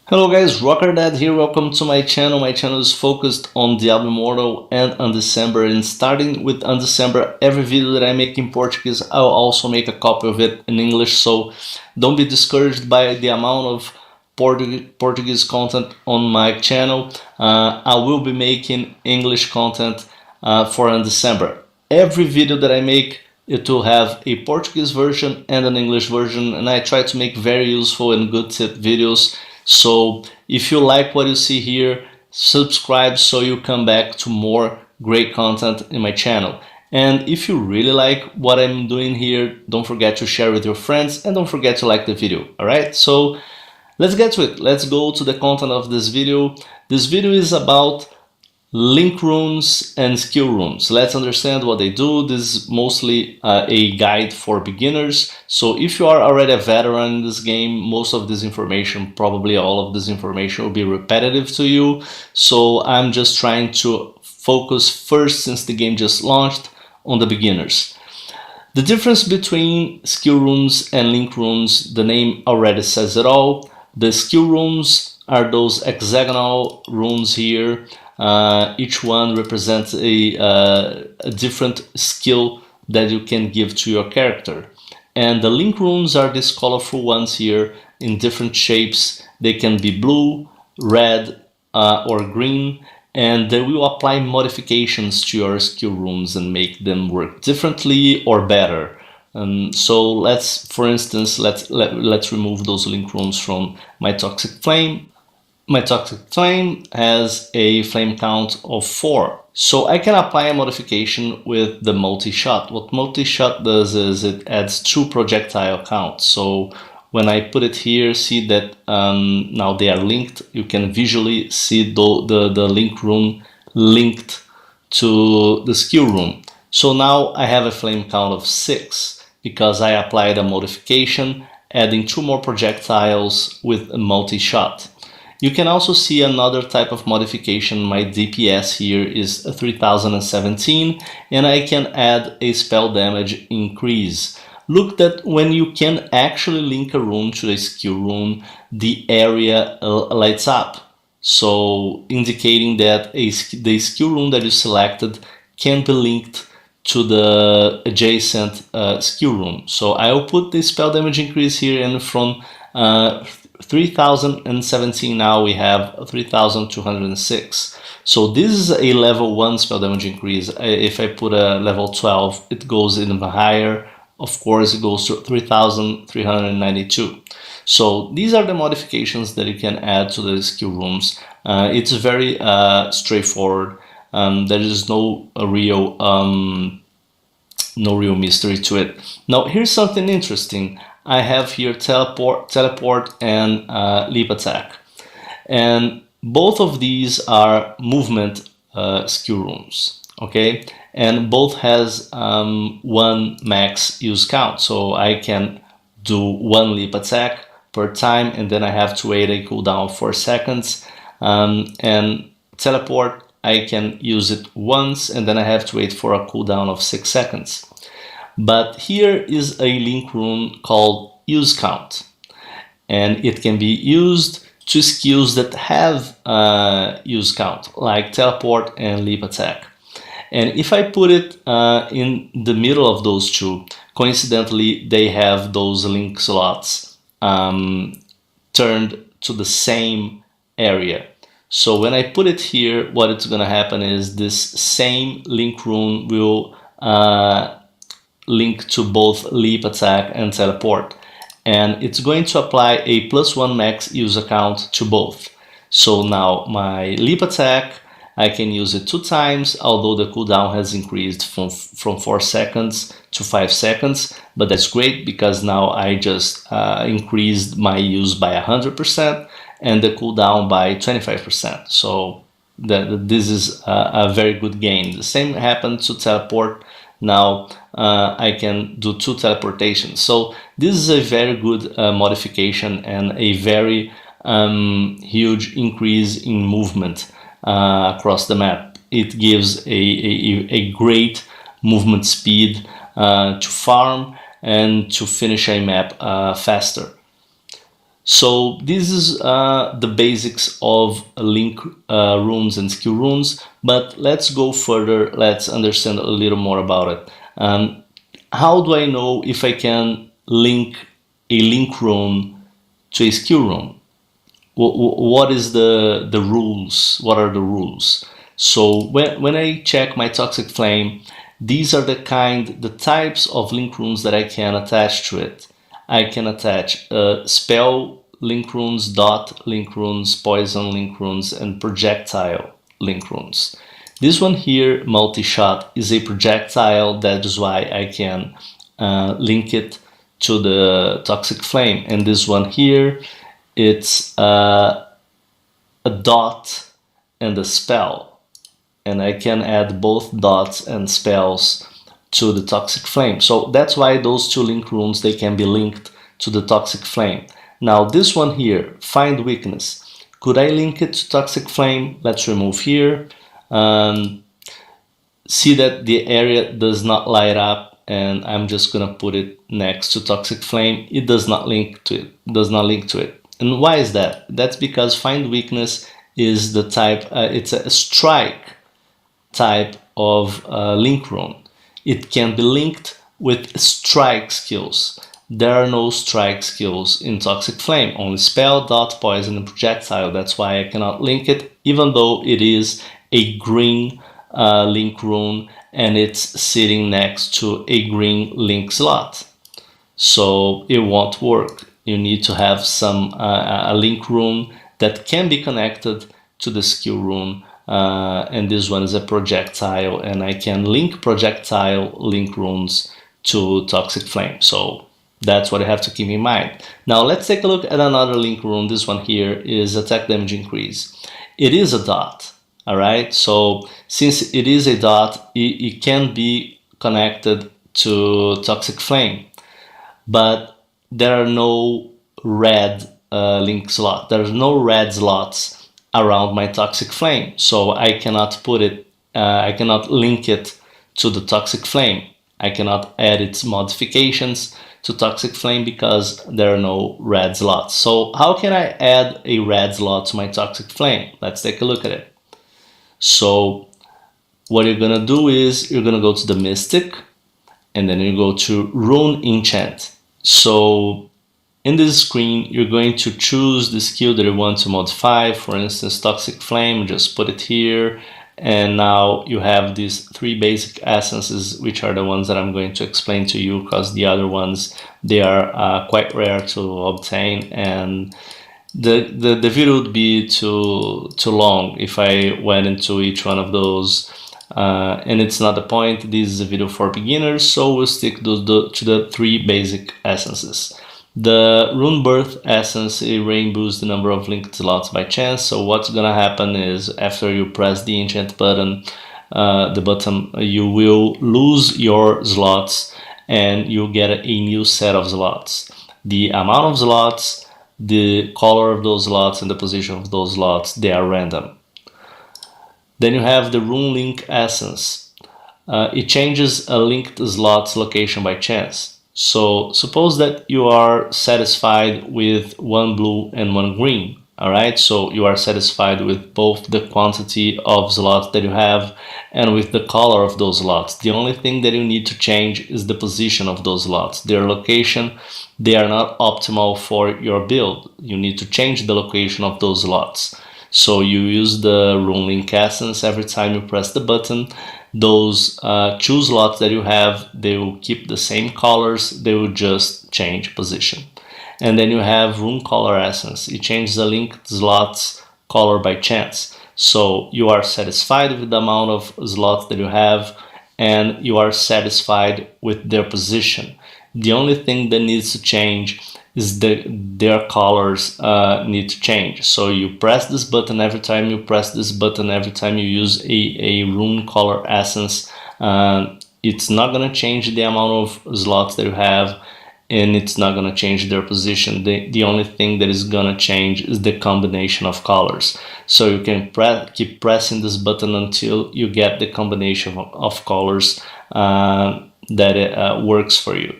Hello guys, Rockerdad here. Welcome to my channel. My channel is focused on Diablo Immortal and Undecember. And starting with Undecember, every video that I make in Portuguese, I'll also make a copy of it in English. So don't be discouraged by the amount of Portuguese content on my channel. I will be making English content for Undecember. Every video that I make, it will have a Portuguese version and an English version, and I try to make very useful and good tip videos. So if you like what you see here, subscribe so you come back to more great content in my channel. And if you really like what I'm doing here, don't forget to share with your friends and don't forget to like the video. All right, so let's get to it. Let's go to the content of this video. This video is about link runes and skill runes. Let's understand what they do. This is mostly a guide for beginners. So if you are already a veteran in this game, most of this information, probably all of this information, will be repetitive to you. So I'm just trying to focus first, since the game just launched, on the beginners. The difference between skill runes and link runes, the name already says it all. The skill runes are those hexagonal runes here. Each one represents a different skill that you can give to your character. And the link runes are these colorful ones here in different shapes. They can be blue, red, or green, and they will apply modifications to your skill runes and make them work differently or better. So let's, for instance, let's remove those link runes from my Toxic Flame. My Toxic Flame has a flame count of 4. So I can apply a modification with the multi-shot. What multi-shot does is it adds 2 projectile counts. So when I put it here, see that now they are linked. You can visually see the link rune linked to the skill rune. So now I have a flame count of 6 because I applied a modification, adding 2 more projectiles with a multi-shot. You can also see another type of modification. My DPS here is 3017, and I can add a spell damage increase. Look that when you can actually link a rune to a skill rune, the area lights up. So indicating that the skill rune that you selected can be linked to the adjacent skill rune. So I'll put the spell damage increase here, and from 3017 now we have 3206. So this is a level 1 spell damage increase. If I put a level 12, it goes even higher. Of course, it goes to 3392. So these are the modifications that you can add to the skill runes. It's very straightforward. There is no real mystery to it. Now here's something interesting. I have here teleport and leap attack, and both of these are movement skill runes. Okay, and both has 1 max use count, so I can do 1 leap attack per time, and then I have to wait a cooldown of 4 seconds. And teleport, I can use it once, and then I have to wait for a cooldown of 6 seconds. But here is a link rune called use count, and it can be used to skills that have use count, like teleport and leap attack. And if I put it in the middle of those two, coincidentally they have those link slots turned to the same area. So when I put it here, what it's gonna happen is this same link rune will link to both leap attack and teleport, and it's going to apply a +1 max use count to both. So now my leap attack, I can use it 2 times, although the cooldown has increased from 4 seconds to 5 seconds, but that's great because now I just increased my use by 100% and the cooldown by 25%. So this is a very good gain. The same happened to teleport. Now I can do 2 teleportations. So this is a very good modification and a very huge increase in movement across the map. It gives a great movement speed to farm and to finish a map faster. So this is the basics of link runes and skill runes, but let's go further. Let's understand a little more about it. How do I know if I can link a link rune to a skill rune? What is the rules? What are the rules? So when I check my toxic flame, these are the types of link runes that I can attach to it. I can attach spell link runes, dot link runes, poison link runes, and projectile link runes. This one here, multi-shot, is a projectile. That is why I can link it to the toxic flame. And this one here, it's a dot and a spell, and I can add both dots and spells to the toxic flame. So that's why those two link runes, they can be linked to the toxic flame. Now this one here, find weakness, could I link it to toxic flame? Let's remove here. See that the area does not light up, and I'm just gonna put it next to toxic flame. It does not link to it. And why is that? That's because find weakness is the type, it's a strike type of link rune. It can be linked with strike skills. There are no strike skills in toxic flame, only spell, dot, poison, and projectile. That's why I cannot link it, even though it is a green link rune and it's sitting next to a green link slot. So it won't work. You need to have some a link rune that can be connected to the skill rune, and this one is a projectile, and I can link projectile link runes to toxic flame. So that's what I have to keep in mind. Now let's take a look at another link rune. This one here is attack damage increase. It is a dot. All right, so since it is a dot, it can be connected to toxic flame, but there are no red link slot. There's no red slots around my toxic flame, so I cannot put it, I cannot link it to the toxic flame. I cannot add its modifications to toxic flame because there are no red slots. So how can I add a red slot to my toxic flame? Let's take a look at it. So what you're gonna do is you're gonna go to the Mystic, and then you go to Rune Enchant. So in this screen, you're going to choose the skill that you want to modify. For instance, Toxic Flame, just put it here. And now you have these three basic essences, which are the ones that I'm going to explain to you, because the other ones, they are quite rare to obtain, and the video would be too long if I went into each one of those, and it's not the point. This is a video for beginners, so we'll stick to the three basic essences. The Rune Birth essence, it rainbows the number of linked slots by chance. So what's gonna happen is after you press the enchant button, you will lose your slots and you'll get a new set of slots. The amount of slots, the color of those slots, and the position of those slots, they are random. Then you have the Rune Link Essence. It changes a linked slot's location by chance. So suppose that you are satisfied with one blue and one green. Alright, so you are satisfied with both the quantity of slots that you have and with the color of those slots. The only thing that you need to change is the position of those slots. Their location, they are not optimal for your build. You need to change the location of those slots. So you use the Rune Link Essence every time you press the button. Those two slots that you have, they will keep the same colors, they will just change position. And then you have Rune Color Essence. It changes the linked slots color by chance. So you are satisfied with the amount of slots that you have, and you are satisfied with their position. The only thing that needs to change is their colors need to change. So you press this button every time you press this button, every time you use a Rune Color Essence. It's not going to change the amount of slots that you have, and it's not going to change their position. The only thing that is going to change is the combination of colors. So you can keep pressing this button until you get the combination of colors that works for you.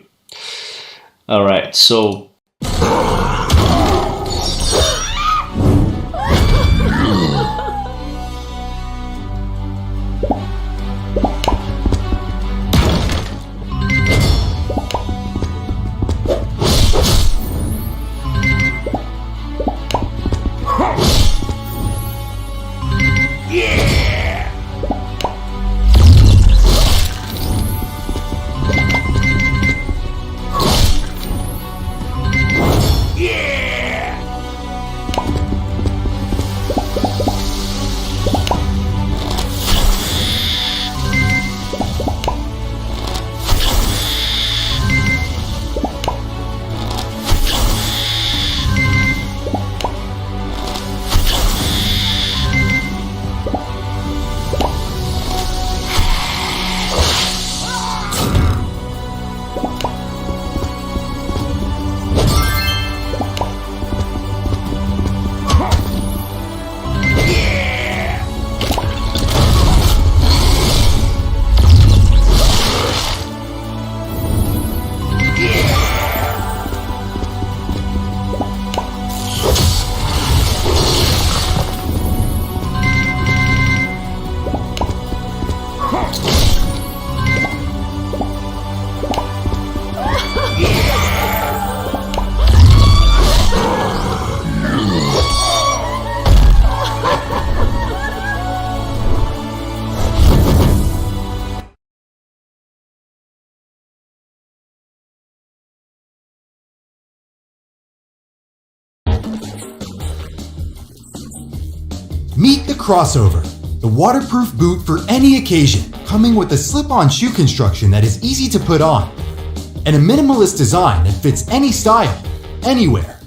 All right, so Meet the Crossover, the waterproof boot for any occasion, coming with a slip-on shoe construction that is easy to put on, and a minimalist design that fits any style, anywhere.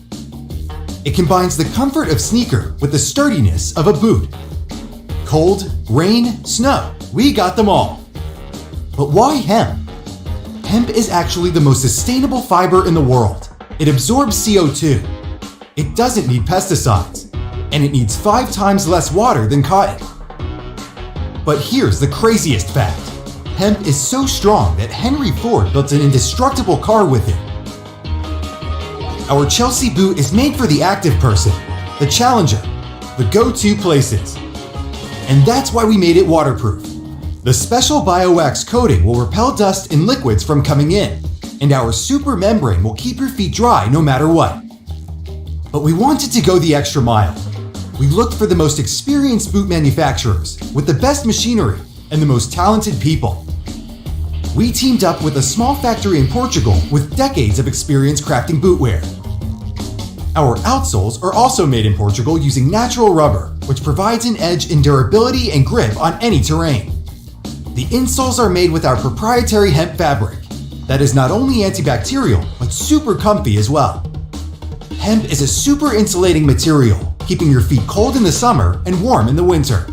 It combines the comfort of sneaker with the sturdiness of a boot. Cold, rain, snow, we got them all. But why hemp? Hemp is actually the most sustainable fiber in the world. It absorbs CO2. It doesn't need pesticides. And it needs 5 times less water than cotton. But here's the craziest fact. Hemp is so strong that Henry Ford built an indestructible car with it. Our Chelsea boot is made for the active person, the challenger, the go-to places. And that's why we made it waterproof. The special BioWax coating will repel dust and liquids from coming in, and our super membrane will keep your feet dry no matter what. But we wanted to go the extra mile. We looked for the most experienced boot manufacturers with the best machinery and the most talented people. We teamed up with a small factory in Portugal with decades of experience crafting bootwear. Our outsoles are also made in Portugal using natural rubber, which provides an edge in durability and grip on any terrain. The insoles are made with our proprietary hemp fabric that is not only antibacterial, but super comfy as well. Hemp is a super insulating material, keeping your feet cold in the summer and warm in the winter.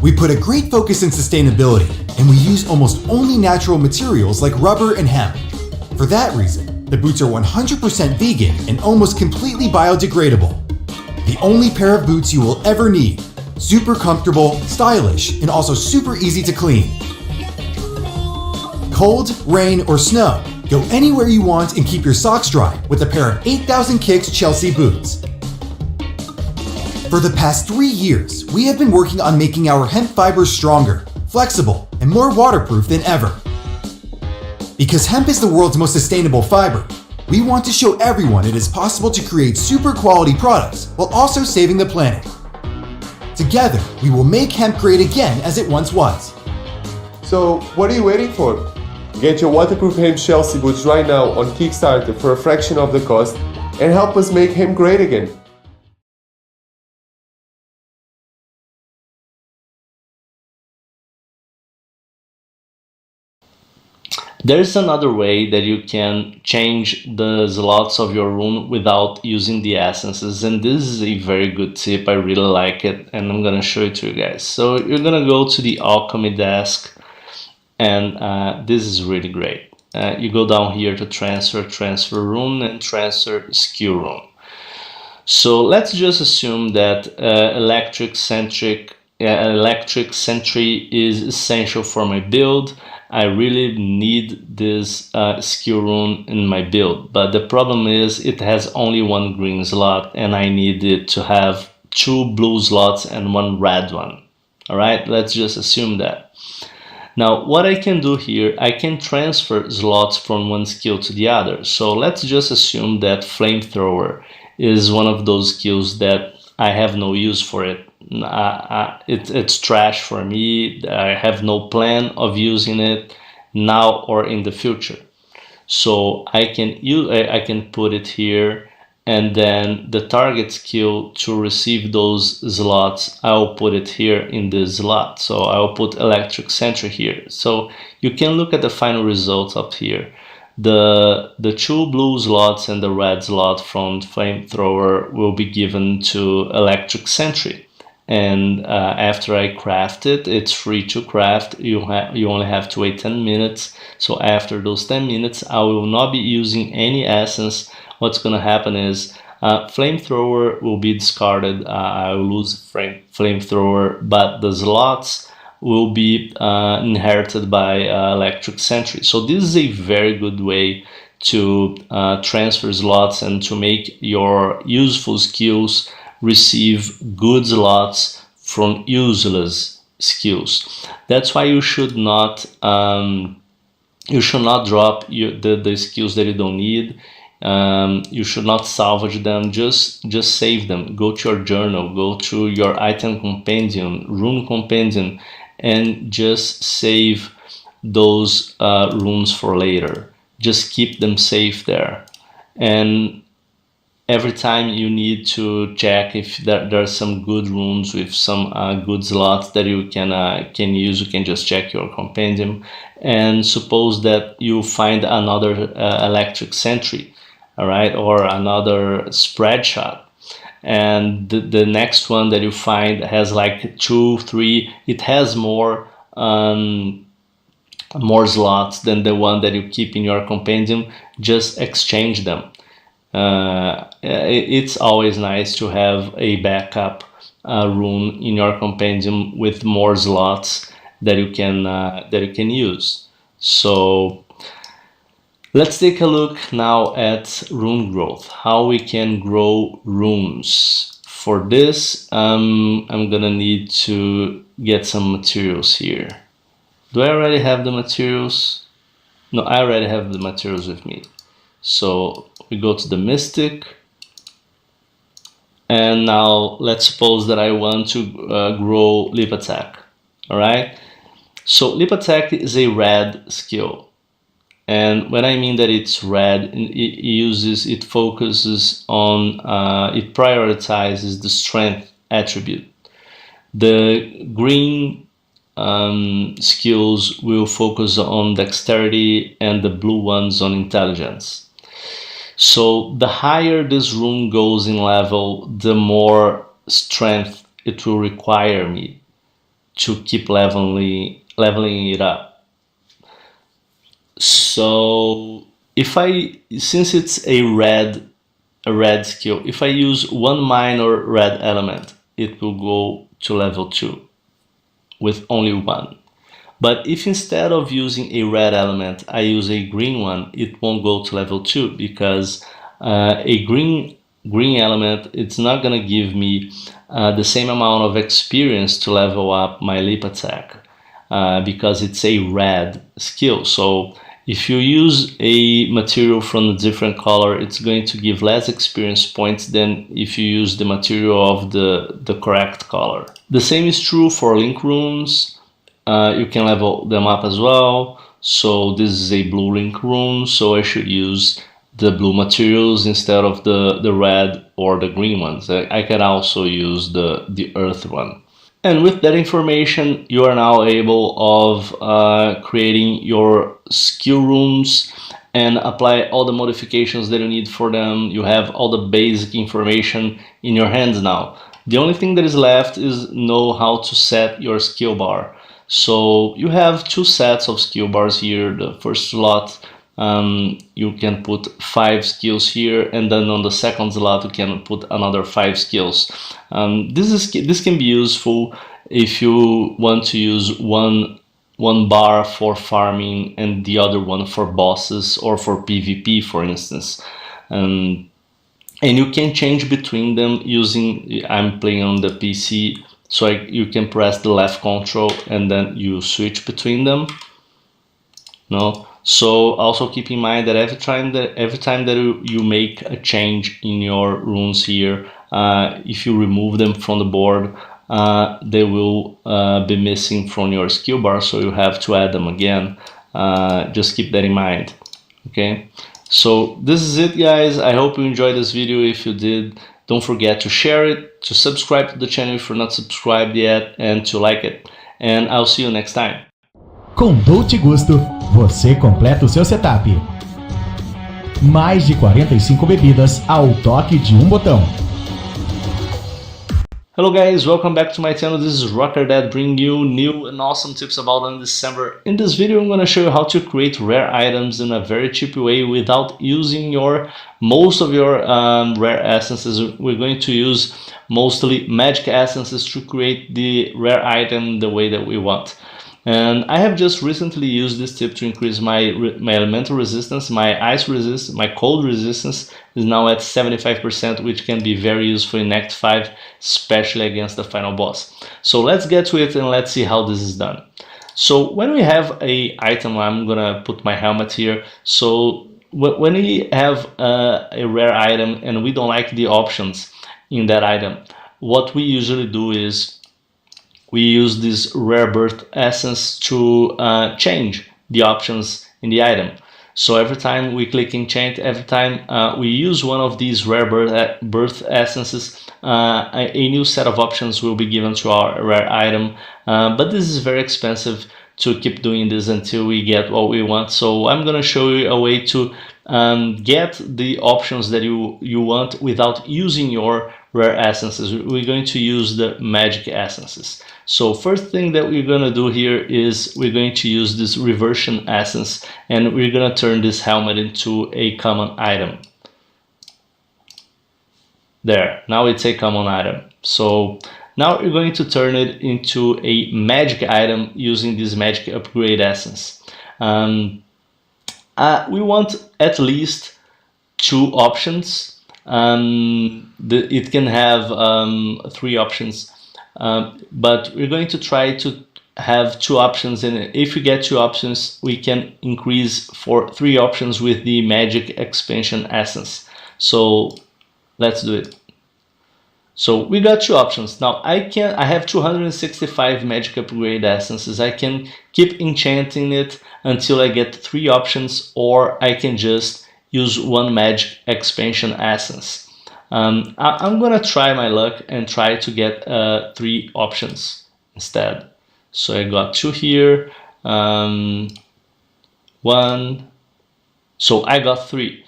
We put a great focus in sustainability, and we use almost only natural materials like rubber and hemp. For that reason, the boots are 100% vegan and almost completely biodegradable. The only pair of boots you will ever need. Super comfortable, stylish, and also super easy to clean. Cold, rain, or snow, go anywhere you want and keep your socks dry with a pair of 8,000 Kicks Chelsea boots. For the past 3 years, we have been working on making our hemp fibers stronger, flexible, and more waterproof than ever. Because hemp is the world's most sustainable fiber, we want to show everyone it is possible to create super quality products while also saving the planet. Together, we will make hemp great again as it once was. So, what are you waiting for? Get your waterproof hemp Chelsea boots right now on Kickstarter for a fraction of the cost and help us make hemp great again. There's another way that you can change the slots of your rune without using the essences, and this is a very good tip. I really like it, and I'm gonna show it to you guys. So you're gonna go to the alchemy desk, and this is really great. You go down here to transfer rune, and transfer skill rune. So let's just assume that electric sentry is essential for my build. I really need this skill rune in my build, but the problem is it has only 1 green slot, and I need it to have 2 blue slots and 1 red one. All right, let's just assume that. Now, what I can do here, I can transfer slots from one skill to the other. So let's just assume that flamethrower is one of those skills that I have no use for it. It's trash for me. I have no plan of using it now or in the future. So I can put it here, and then the target skill to receive those slots, I'll put it here in this slot. So I'll put electric sentry here. So you can look at the final results up here. The 2 blue slots and the red slot from flamethrower will be given to electric sentry. And after I craft it, it's free to craft. You only have to wait 10 minutes. So after those 10 minutes, I will not be using any essence. What's going to happen is flamethrower will be discarded. I will lose flamethrower, but the slots will be inherited by electric sentry. So this is a very good way to transfer slots and to make your useful skills receive good slots from useless skills. That's why you should not drop the skills that you don't need. You should not salvage them. Just save them. Go to your journal, go to your item compendium, rune compendium, and just save those runes for later. Just keep them safe there. And every time you need to check if there are some good runes with some good slots that you can use. You can just check your compendium, and suppose that you find another electric sentry, all right, or another spread shot, and the next one that you find has like 2, 3, it has more slots than the one that you keep in your compendium. Just exchange them. It's always nice to have a backup rune in your compendium with more slots that you can use. So let's take a look now at rune growth, how we can grow runes. For this, I'm gonna need to get some materials here. Do I already have the materials? No, I already have the materials with me. So we go to the Mystic, and now let's suppose that I want to grow Leap Attack. All right. So Leap Attack is a red skill, and when I mean that it's red, it focuses on, it prioritizes the strength attribute. The green skills will focus on dexterity, and the blue ones on intelligence. So the higher this rune goes in level, the more strength it will require me to keep leveling it up. So since it's a red skill, if I use one minor red element, it will go to level 2 with only one. But if instead of using a red element, I use a green one, it won't go to level 2, because a green element, it's not gonna give me the same amount of experience to level up my Leap Attack, because it's a red skill. So if you use a material from a different color, it's going to give less experience points than if you use the material of the correct color. The same is true for link runes. You can level them up as well. So this is a blue link rune, so I should use the blue materials instead of the red or the green ones. I can also use the earth one. And with that information, you are now able of creating your skill runes and apply all the modifications that you need for them. You have all the basic information in your hands now. The only thing that is left is know how to set your skill bar. So you have 2 sets of skill bars here. The first slot, you can put 5 skills here, and then on the second slot you can put another 5 skills. This can be useful if you want to use one bar for farming and the other one for bosses or for PvP, for instance. And you can change between them using, I'm playing on the PC, so you can press the left control and then you switch between them. No. So also keep in mind that every time that you make a change in your runes here, if you remove them from the board, they will be missing from your skill bar, so you have to add them again. Just keep that in mind. Okay. So this is it, guys. I hope you enjoyed this video. If you did, don't forget to share it, to subscribe to the channel if you're not subscribed yet, and to like it. And I'll see you next time. Com Dolce Gusto, você completa o seu setup. Mais de 45 bebidas ao toque de um botão. Hello guys, welcome back to my channel. This is Rocker Dad bringing you new and awesome tips about Undecember. In this video I'm going to show you how to create rare items in a very cheap way without using most of your rare essences. We're going to use mostly magic essences to create the rare item the way that we want. And I have just recently used this tip to increase my elemental resistance. My ice resistance, my cold resistance is now at 75%, which can be very useful in Act 5, especially against the final boss. So let's get to it and let's see how this is done. So when we have a item, I'm gonna put my helmet here. So when we have a rare item and we don't like the options in that item, what we usually do is we use this rare birth essence to change the options in the item. So every time we click enchant, every time we use one of these rare birth essences, a new set of options will be given to our rare item. But this is very expensive to keep doing this until we get what we want. So I'm gonna show you a way to get the options that you want without using your rare essences. We're going to use the magic essences. So first thing that we're gonna do here is we're going to use this reversion essence, and we're gonna turn this helmet into a common item. There, now it's a common item. So now we're going to turn it into a magic item using this magic upgrade essence. We want at least 2 options. It can have 3 options, but we're going to try to have 2 options, and if we get 2 options, we can increase for 3 options with the magic expansion essence. So let's do it. So we got 2 options. Now I have 265 magic upgrade essences. I can keep enchanting it until I get 3 options, or I can just use 1 magic expansion essence. I'm gonna try my luck and try to get 3 options instead. So I got 2 here, 1, so I got 3.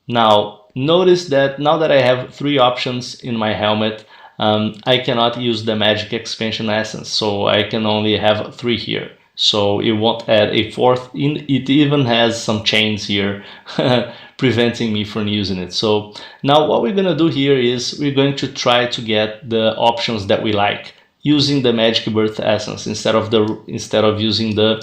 Now notice that now that I have 3 options in my helmet, I cannot use the magic expansion essence, so I can only have 3 here. So it won't add a 4th. It even has some chains here preventing me from using it. So now what we're gonna do here is we're going to try to get the options that we like using the magic birth essence instead of using the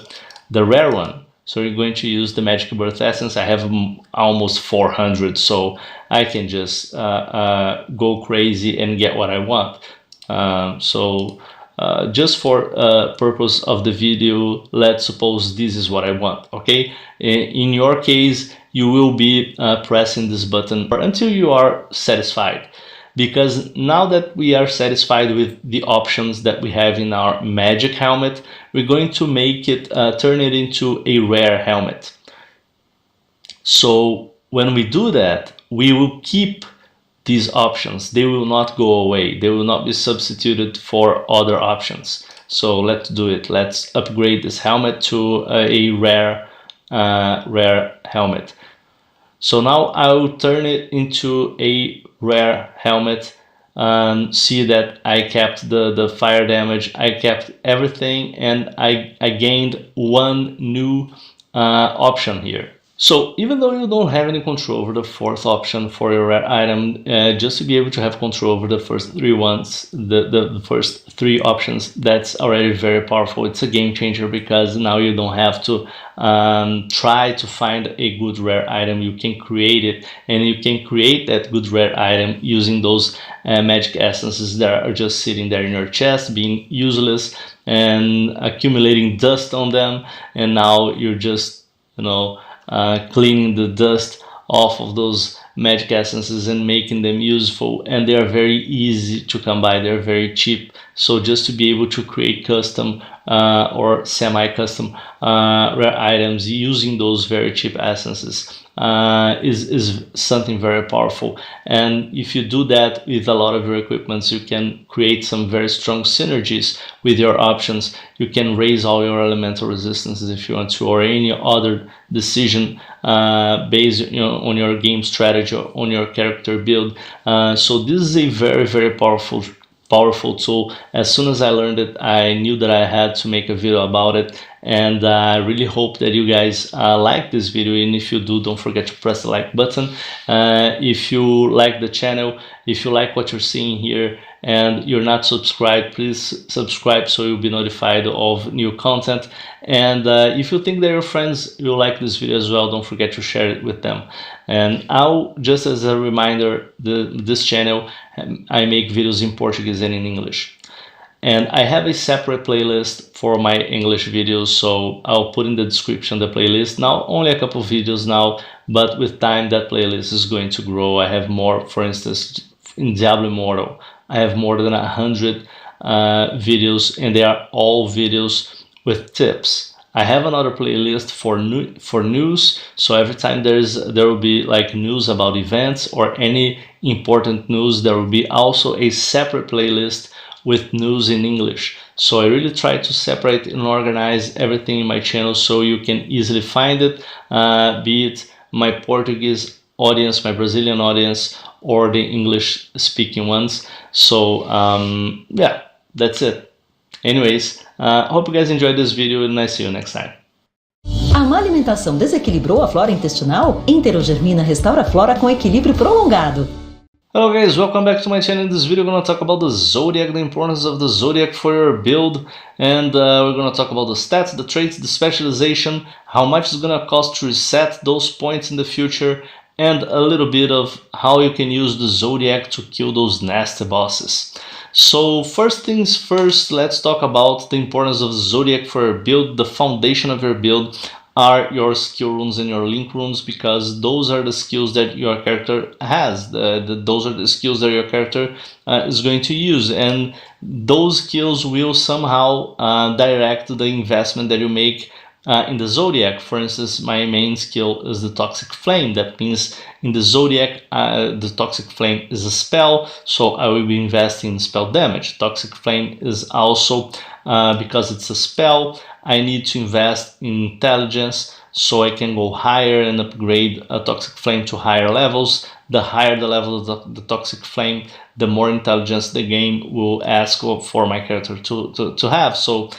rare one. So we're going to use the magic birth essence. I have almost 400, so I can just go crazy and get what I want. Just for purpose of the video, let's suppose this is what I want, okay? In your case, you will be pressing this button until you are satisfied. Because now that we are satisfied with the options that we have in our magic helmet, we're going to make it, turn it into a rare helmet. So when we do that, we will keep these options. They will not go away. They will not be substituted for other options. So let's do it. Let's upgrade this helmet to a rare helmet. So now I will turn it into a rare helmet. See that I kept the fire damage, I kept everything, and I gained 1 new option here. So even though you don't have any control over the 4th option for your rare item, just to be able to have control over the first 3 ones, the first 3 options, that's already very powerful. It's a game changer because now you don't have to try to find a good rare item. You can create it, and you can create that good rare item using those magic essences that are just sitting there in your chest, being useless and accumulating dust on them, and now you're just, cleaning the dust off of those magic essences and making them useful. And they are very easy to come by, they're very cheap. So just to be able to create custom or semi-custom rare items using those very cheap essences is something very powerful. And if you do that with a lot of your equipments, you can create some very strong synergies with your options. You can raise all your elemental resistances if you want to, or any other decision based on your game strategy or on your character build. So this is a very, very powerful tool. As soon as I learned it, I knew that I had to make a video about it, and I really hope that you guys like this video. And if you do, don't forget to press the like button. If you like the channel, if you like what you're seeing here and you're not subscribed, please subscribe so you'll be notified of new content. And if you think that your friends will like this video as well, don't forget to share it with them. And just as a reminder, this channel, I make videos in Portuguese and in English. And I have a separate playlist for my English videos, so I'll put in the description the playlist. Now, only a couple of videos now, but with time that playlist is going to grow. I have more, for instance, in Diablo Immortal, I have more than 100 videos, and they are all videos with tips. I have another playlist for news. So every time there will be like news about events or any important news, there will be also a separate playlist with news in English. So I really try to separate and organize everything in my channel so you can easily find it, be it my Portuguese audience, my Brazilian audience, or the English speaking ones. So yeah, that's it. Anyways, hope you guys enjoyed this video and I see you next time. A má alimentação desequilibrou a flora intestinal? Enterogermina restaura a flora com equilíbrio prolongado. Hello guys, welcome back to my channel. In this video we're going to talk about the Zodiac, the importance of the Zodiac for your build, and we're going to talk about the stats, the traits, the specialization, how much it's going to cost to reset those points in the future, and a little bit of how you can use the Zodiac to kill those nasty bosses. So first things first, let's talk about the importance of the Zodiac for your build. The foundation of your build are your skill runes and your link runes, because those are the skills that your character has. Those are the skills that your character is going to use, and those skills will somehow direct the investment that you make in the Zodiac. For instance, my main skill is the Toxic Flame. That means in the Zodiac, the Toxic Flame is a spell, so I will be investing in spell damage. Toxic Flame is also, because it's a spell, I need to invest in intelligence so I can go higher and upgrade a Toxic Flame to higher levels. The higher the level of the Toxic Flame, the more intelligence the game will ask for my character to have. So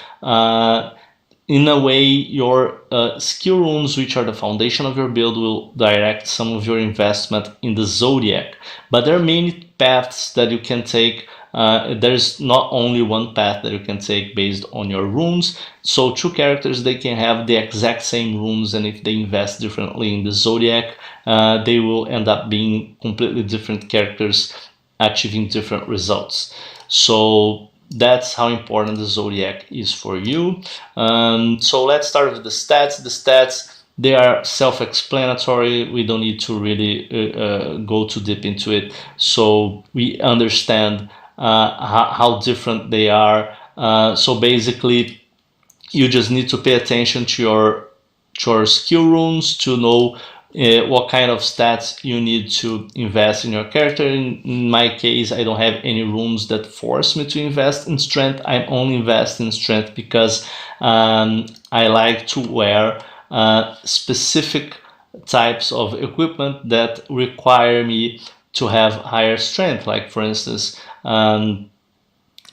in a way, your skill runes, which are the foundation of your build, will direct some of your investment in the Zodiac. But there are many paths that you can take. There's not only one path that you can take based on your runes. So two characters, they can have the exact same runes, and if they invest differently in the Zodiac, they will end up being completely different characters, achieving different results. So that's how important the Zodiac is for you. So let's start with the stats. The stats, they are self-explanatory. We don't need to really go too deep into it. So we understand how different they are. So basically, you just need to pay attention to your skill runes to know what kind of stats you need to invest in your character. In my case, I don't have any runes that force me to invest in strength. I only invest in strength because I like to wear specific types of equipment that require me to have higher strength. Like for instance,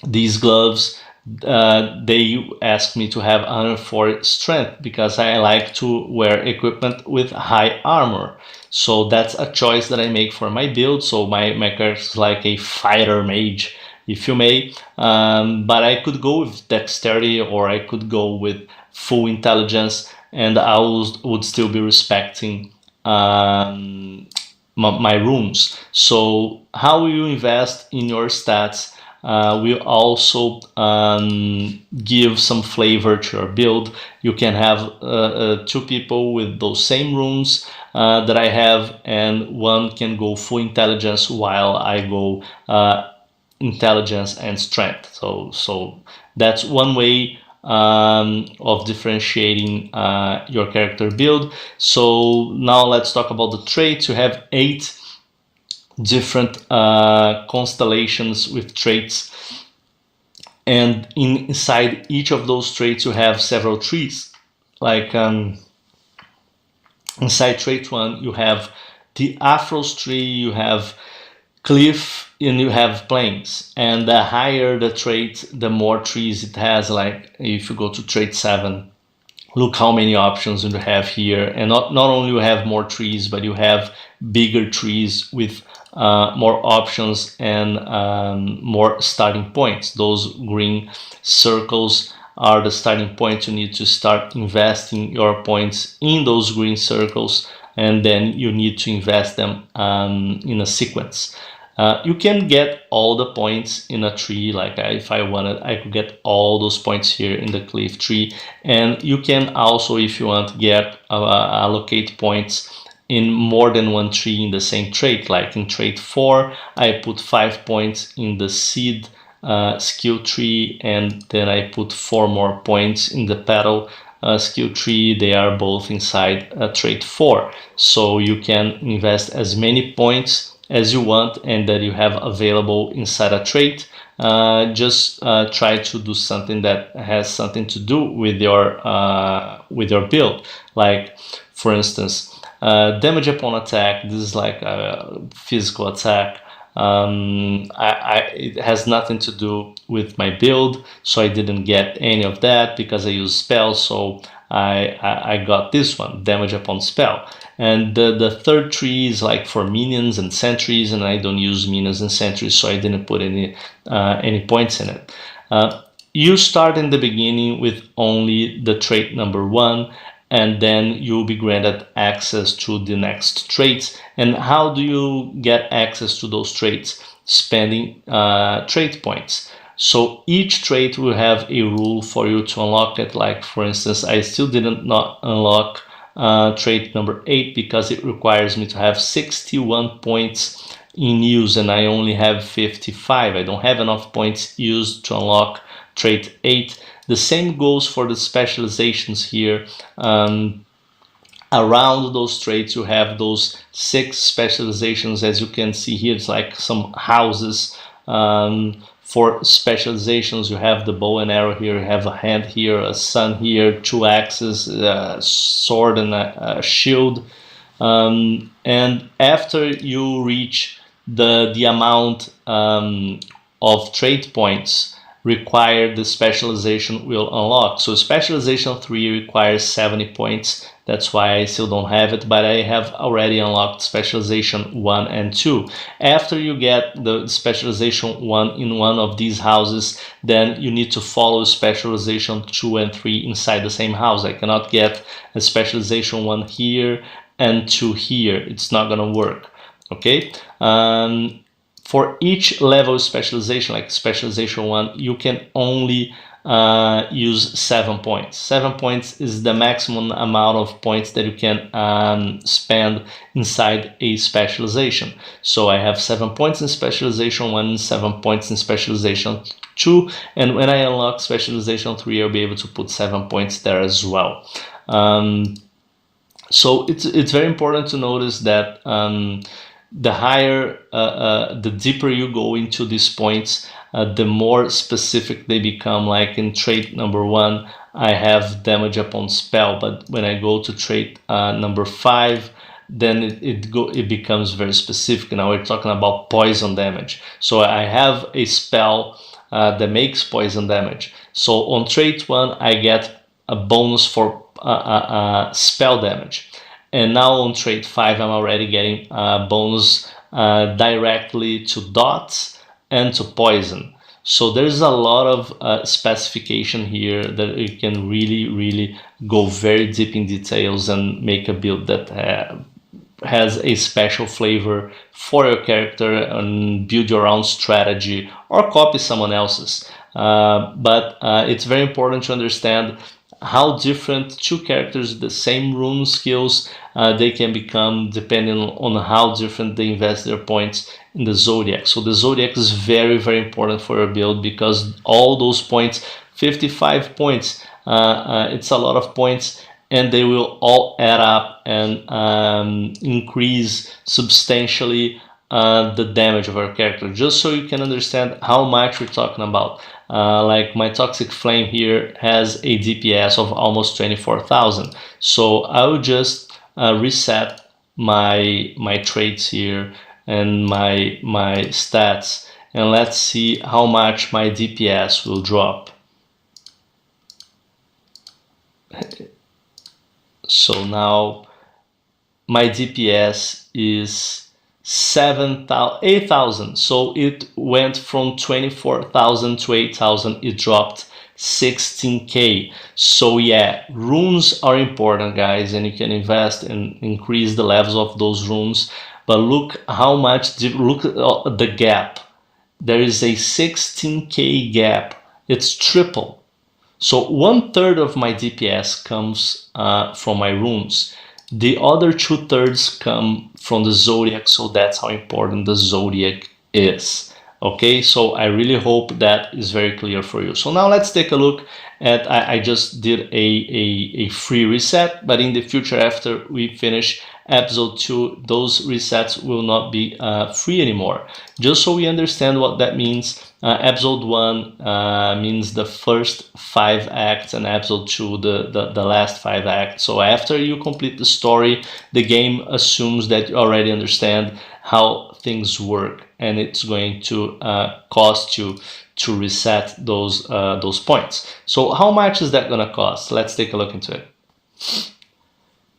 these gloves, they ask me to have 104 strength because I like to wear equipment with high armor. So that's a choice that I make for my build. So my character is like a fighter mage, if you may. But I could go with dexterity, or I could go with full intelligence, and I would still be respecting my runes. So how you invest in your stats will also give some flavor to your build. You can have two people with those same runes that I have, and one can go full intelligence while I go intelligence and strength. So that's one way of differentiating your character build. So now let's talk about the traits. You have 8 different constellations with traits, and inside each of those traits you have several trees. Like inside trait 1 you have the Afros tree, you have cliff, and you have plains. And the higher the trait, the more trees it has. Like if you go to trait 7, look how many options you have here. And not only you have more trees, but you have bigger trees with more options and more starting points. Those green circles are the starting points. You need to start investing your points in those green circles, and then you need to invest them in a sequence. You can get all the points in a tree. Like if I wanted, I could get all those points here in the cliff tree. And you can also, if you want, get allocate points in more than one tree in the same trait. Like in trait 4, I put 5 points in the seed skill tree, and then I put 4 more points in the petal skill tree, they are both inside trait 4. So you can invest as many points as you want and that you have available inside a trait. Just try to do something that has something to do with your build. Like, for instance, damage upon attack. This is like a physical attack. It has nothing to do with my build, so I didn't get any of that because I use spell. So I got this one, damage upon spell. And the third tree is like for minions and sentries, and I don't use minions and sentries, so I didn't put any points in it. You start in the beginning with only the trait number 1, and then you'll be granted access to the next traits. And how do you get access to those traits? Spending trait points. So each trait will have a rule for you to unlock it. Like, for instance, I still didn't not unlock trait number 8 because it requires me to have 61 points in use, and I only have 55. I don't have enough points used to unlock trait 8. The same goes for the specializations here. Around those traits, you have those 6 specializations. As you can see here, it's like some houses. For specializations, you have the bow and arrow here, you have a hand here, a sun here, 2 axes, a sword and a shield. And after you reach the amount of trait points required, the specialization will unlock. So specialization 3 requires 70 points. That's why I still don't have it, but I have already unlocked specialization 1 and 2. After you get the specialization 1 in one of these houses, then you need to follow specialization 2 and 3 inside the same house. I cannot get a specialization 1 here and 2 here. It's not gonna work, okay? For each level specialization, like specialization 1, you can only use 7 points. 7 points is the maximum amount of points that you can spend inside a specialization. So I have 7 points in specialization 1 and 7 points in specialization 2, and when I unlock specialization 3, I'll be able to put 7 points there as well. So it's very important to notice that the higher, the deeper you go into these points, the more specific they become. Like in trait number 1, I have damage upon spell, but when I go to trait number 5, then it becomes very specific. Now we're talking about poison damage. So I have a spell that makes poison damage. So on trait 1, I get a bonus for spell damage. And now on trait 5, I'm already getting a bonus directly to dots and to poison. So there's a lot of specification here that you can really go very deep in details and make a build that has a special flavor for your character and build your own strategy or copy someone else's. But it's very important to understand how different 2 characters with the same rune skills they can become depending on how different they invest their points in the Zodiac. So the Zodiac is very important for your build because all those points, 55 points, it's a lot of points, and they will all add up and increase substantially the damage of our character. Just so you can understand how much we're talking about. Like my Toxic Flame here has a DPS of almost 24,000. So I will just reset my traits here and my stats, and let's see how much my DPS will drop. So now my DPS is 8,000. So it went from 24,000 to 8,000. It dropped 16k. So yeah, runes are important, guys, and you can invest and increase the levels of those runes. But look how much, look at the gap. There is a 16k gap. It's triple. So 1/3 of my DPS comes from my runes. The other 2/3 come from the Zodiac, so that's how important the Zodiac is. Okay, so I really hope that is very clear for you. So now let's take a look at, I just did a free reset, but in the future, after we finish episode 2, those resets will not be free anymore. Just so we understand what that means, episode 1 means the first 5 acts, and episode 2 the last 5 acts. So after you complete the story, the game assumes that you already understand how things work, and it's going to cost you to reset those points. So how much is that going to cost? Let's take a look into it.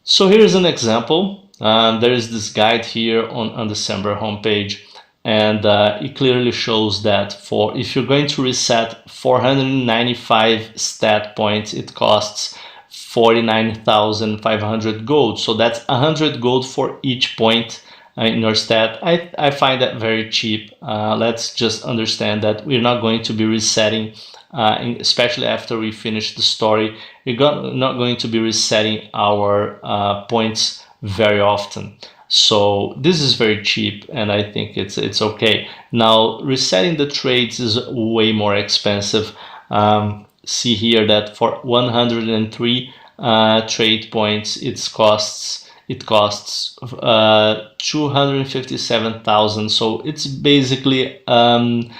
So here's an example. There is this guide here on Undecember homepage, and it clearly shows that for if you're going to reset 495 stat points, it costs 49,500 gold. So that's 100 gold for each point in your stat. I find that very cheap. Let's just understand that we're not going to be resetting, especially after we finish the story, we're not going to be resetting our points very often. So this is very cheap, and I think it's okay. Now, resetting the trades is way more expensive. See here that for 103 trade points, it costs 257,000. So it's basically around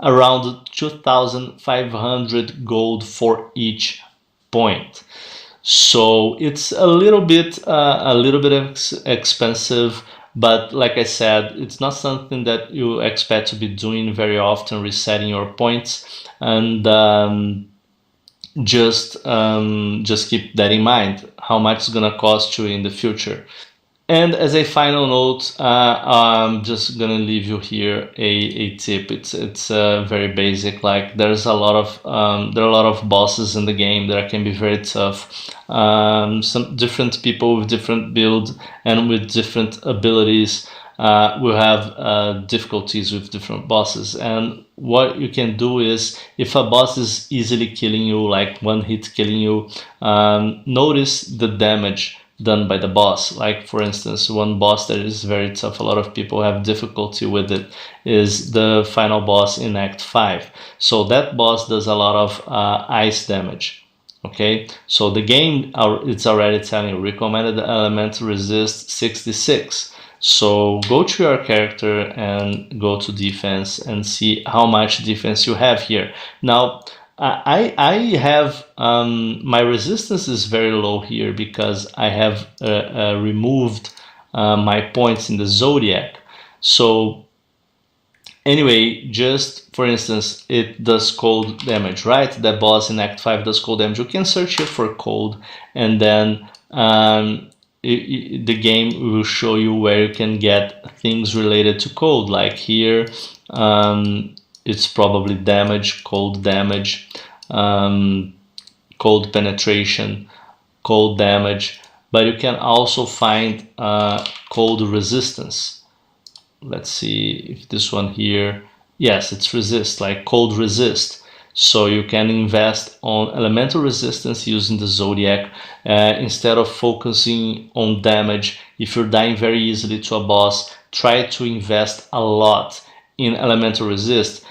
2,500 gold for each point. So it's a little bit expensive, but like I said, it's not something that you expect to be doing very often, resetting your points, and just keep that in mind, how much it's gonna cost you in the future. And as a final note, I'm just gonna leave you here a tip. It's very basic. Like there's a lot of there are a lot of bosses in the game that can be very tough. Some different people with different builds and with different abilities will have difficulties with different bosses. And what you can do is, if a boss is easily killing you, like one hit killing you, notice the damage done by the boss. Like for instance, one boss that is very tough, a lot of people have difficulty with it, is the final boss in Act 5. So that boss does a lot of ice damage. Okay, so the game, it's already telling you recommended element resist 66. So go to your character and go to defense and see how much defense you have here. Now, I have my resistance is very low here because I have removed my points in the zodiac. So anyway, just for instance, it does cold damage, right? That boss in Act 5 does cold damage. You can search here for cold, and then the game will show you where you can get things related to cold. Like here, it's probably damage, cold penetration, cold damage, but you can also find cold resistance. Let's see if this one here, yes, it's resist, like cold resist. So you can invest on elemental resistance using the zodiac instead of focusing on damage. If you're dying very easily to a boss, try to invest a lot in elemental resist.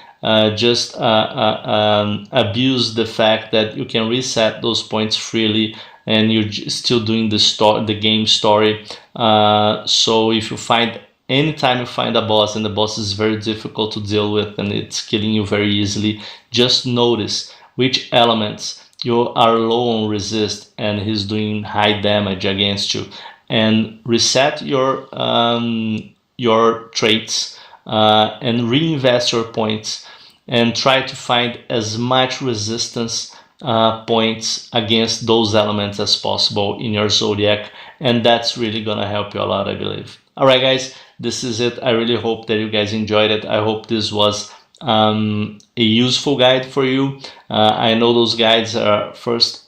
Just abuse the fact that you can reset those points freely and you're still doing the game story. So if you find, anytime you find a boss and the boss is very difficult to deal with and it's killing you very easily, just notice which elements you are low on resist and he's doing high damage against you, and reset your traits and reinvest your points and try to find as much resistance points against those elements as possible in your zodiac, and that's really gonna help you a lot, I believe. All right, guys, this is it. I really hope that you guys enjoyed it. I hope this was a useful guide for you. I know those guides are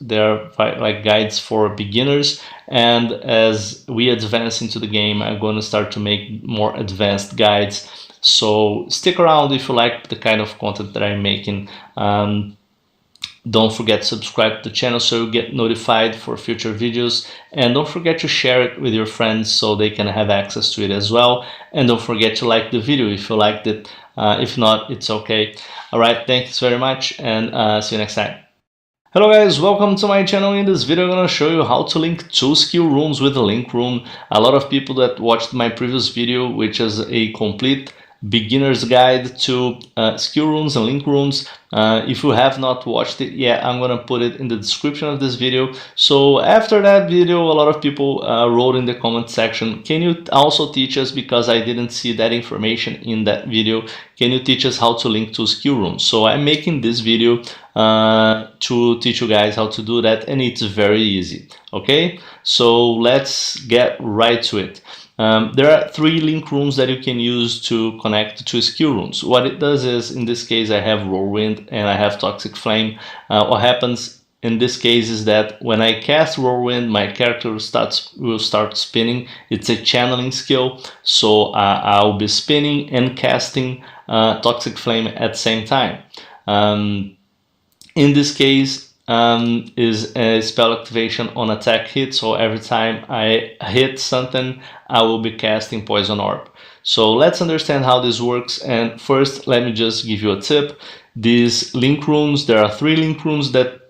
they're like guides for beginners, and as we advance into the game, I'm going to start to make more advanced guides. So stick around if you like the kind of content that I'm making. Don't forget to subscribe to the channel so you get notified for future videos, and don't forget to share it with your friends so they can have access to it as well. And don't forget to like the video if you liked it. If not, it's okay. Alright, thanks very much, and see you next time. Hello guys, welcome to my channel. In this video I'm going to show you how to link 2 skill rooms with a link room. A lot of people that watched my previous video, which is a complete beginner's guide to skill rooms and link rooms. If you have not watched it yet, I'm gonna put it in the description of this video. So after that video, a lot of people wrote in the comment section, can you also teach us, because I didn't see that information in that video, can you teach us how to link to skill rooms? So I'm making this video to teach you guys how to do that, and it's very easy. Okay, so let's get right to it. There are 3 link rooms that you can use to connect to skill rooms. What it does is, in this case, I have Whirlwind and I have Toxic Flame. What happens in this case is that when I cast Whirlwind, my character will start spinning. It's a channeling skill, so I'll be spinning and casting Toxic Flame at the same time. In this case, is a spell activation on attack hit, so every time I hit something I will be casting Poison Orb. So let's understand how this works, and first let me just give you a tip. These link rooms, there are 3 link rooms that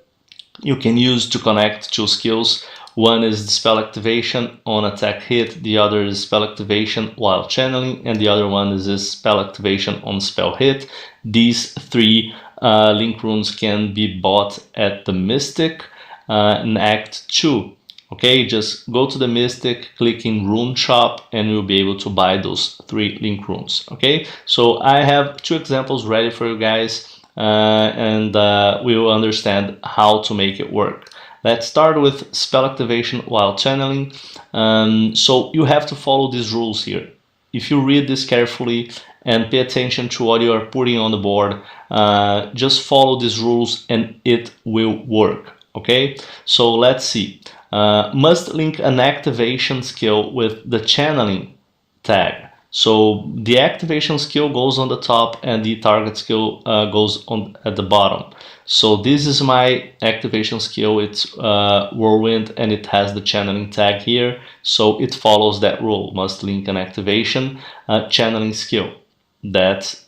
you can use to connect 2 skills. One is the spell activation on attack hit, the other is spell activation while channeling, and the other one is this spell activation on spell hit. These 3 link runes can be bought at the Mystic in Act 2. Okay, just go to the Mystic, click in Rune Shop, and you'll be able to buy those 3 link runes. Okay, so I have 2 examples ready for you guys, and we will understand how to make it work. Let's start with spell activation while channeling. So you have to follow these rules here. If you read this carefully and pay attention to what you are putting on the board, just follow these rules and it will work. Okay, so let's see. Must link an activation skill with the channeling tag. So the activation skill goes on the top and the target skill goes on at the bottom. So this is my activation skill. It's Whirlwind, and it has the channeling tag here. So it follows that rule. Must link an activation channeling skill. That's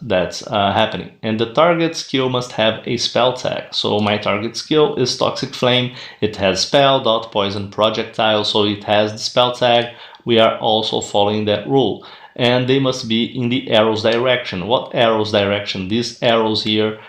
happening. And the target skill must have a spell tag. So my target skill is Toxic Flame. It has spell, dot, poison, projectile. So it has the spell tag. We are also following that rule. And they must be in the arrow's direction. What arrow's direction? These arrows here.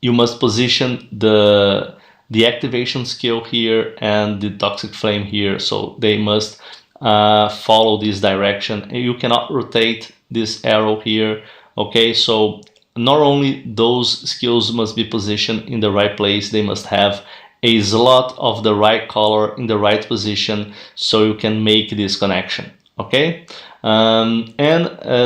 You must position the activation skill here and the Toxic Flame here. So they must follow this direction. You cannot rotate this arrow here. Okay, so not only those skills must be positioned in the right place, they must have a slot of the right color in the right position so you can make this connection. Okay, and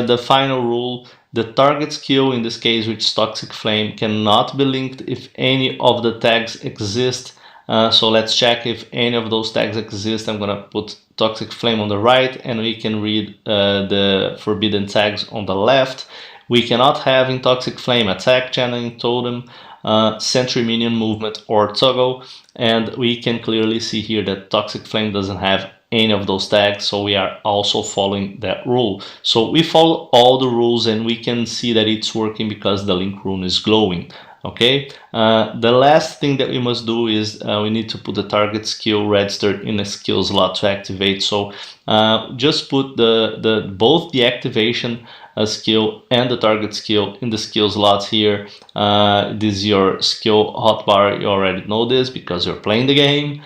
the final rule, the target skill, in this case which is Toxic Flame, cannot be linked if any of the tags exist. So let's check if any of those tags exist. I'm gonna put Toxic Flame on the right, and we can read the forbidden tags on the left. We cannot have in Toxic Flame attack, channeling, totem, sentry minion, movement, or toggle, and we can clearly see here that Toxic Flame doesn't have any of those tags, so we are also following that rule. So we follow all the rules, and we can see that it's working because the link rune is glowing. Okay, the last thing that we must do is we need to put the target skill registered in a skill slot to activate. So just put both the activation skill and the target skill in the skill slots here. This is your skill hotbar. You already know this because you're playing the game.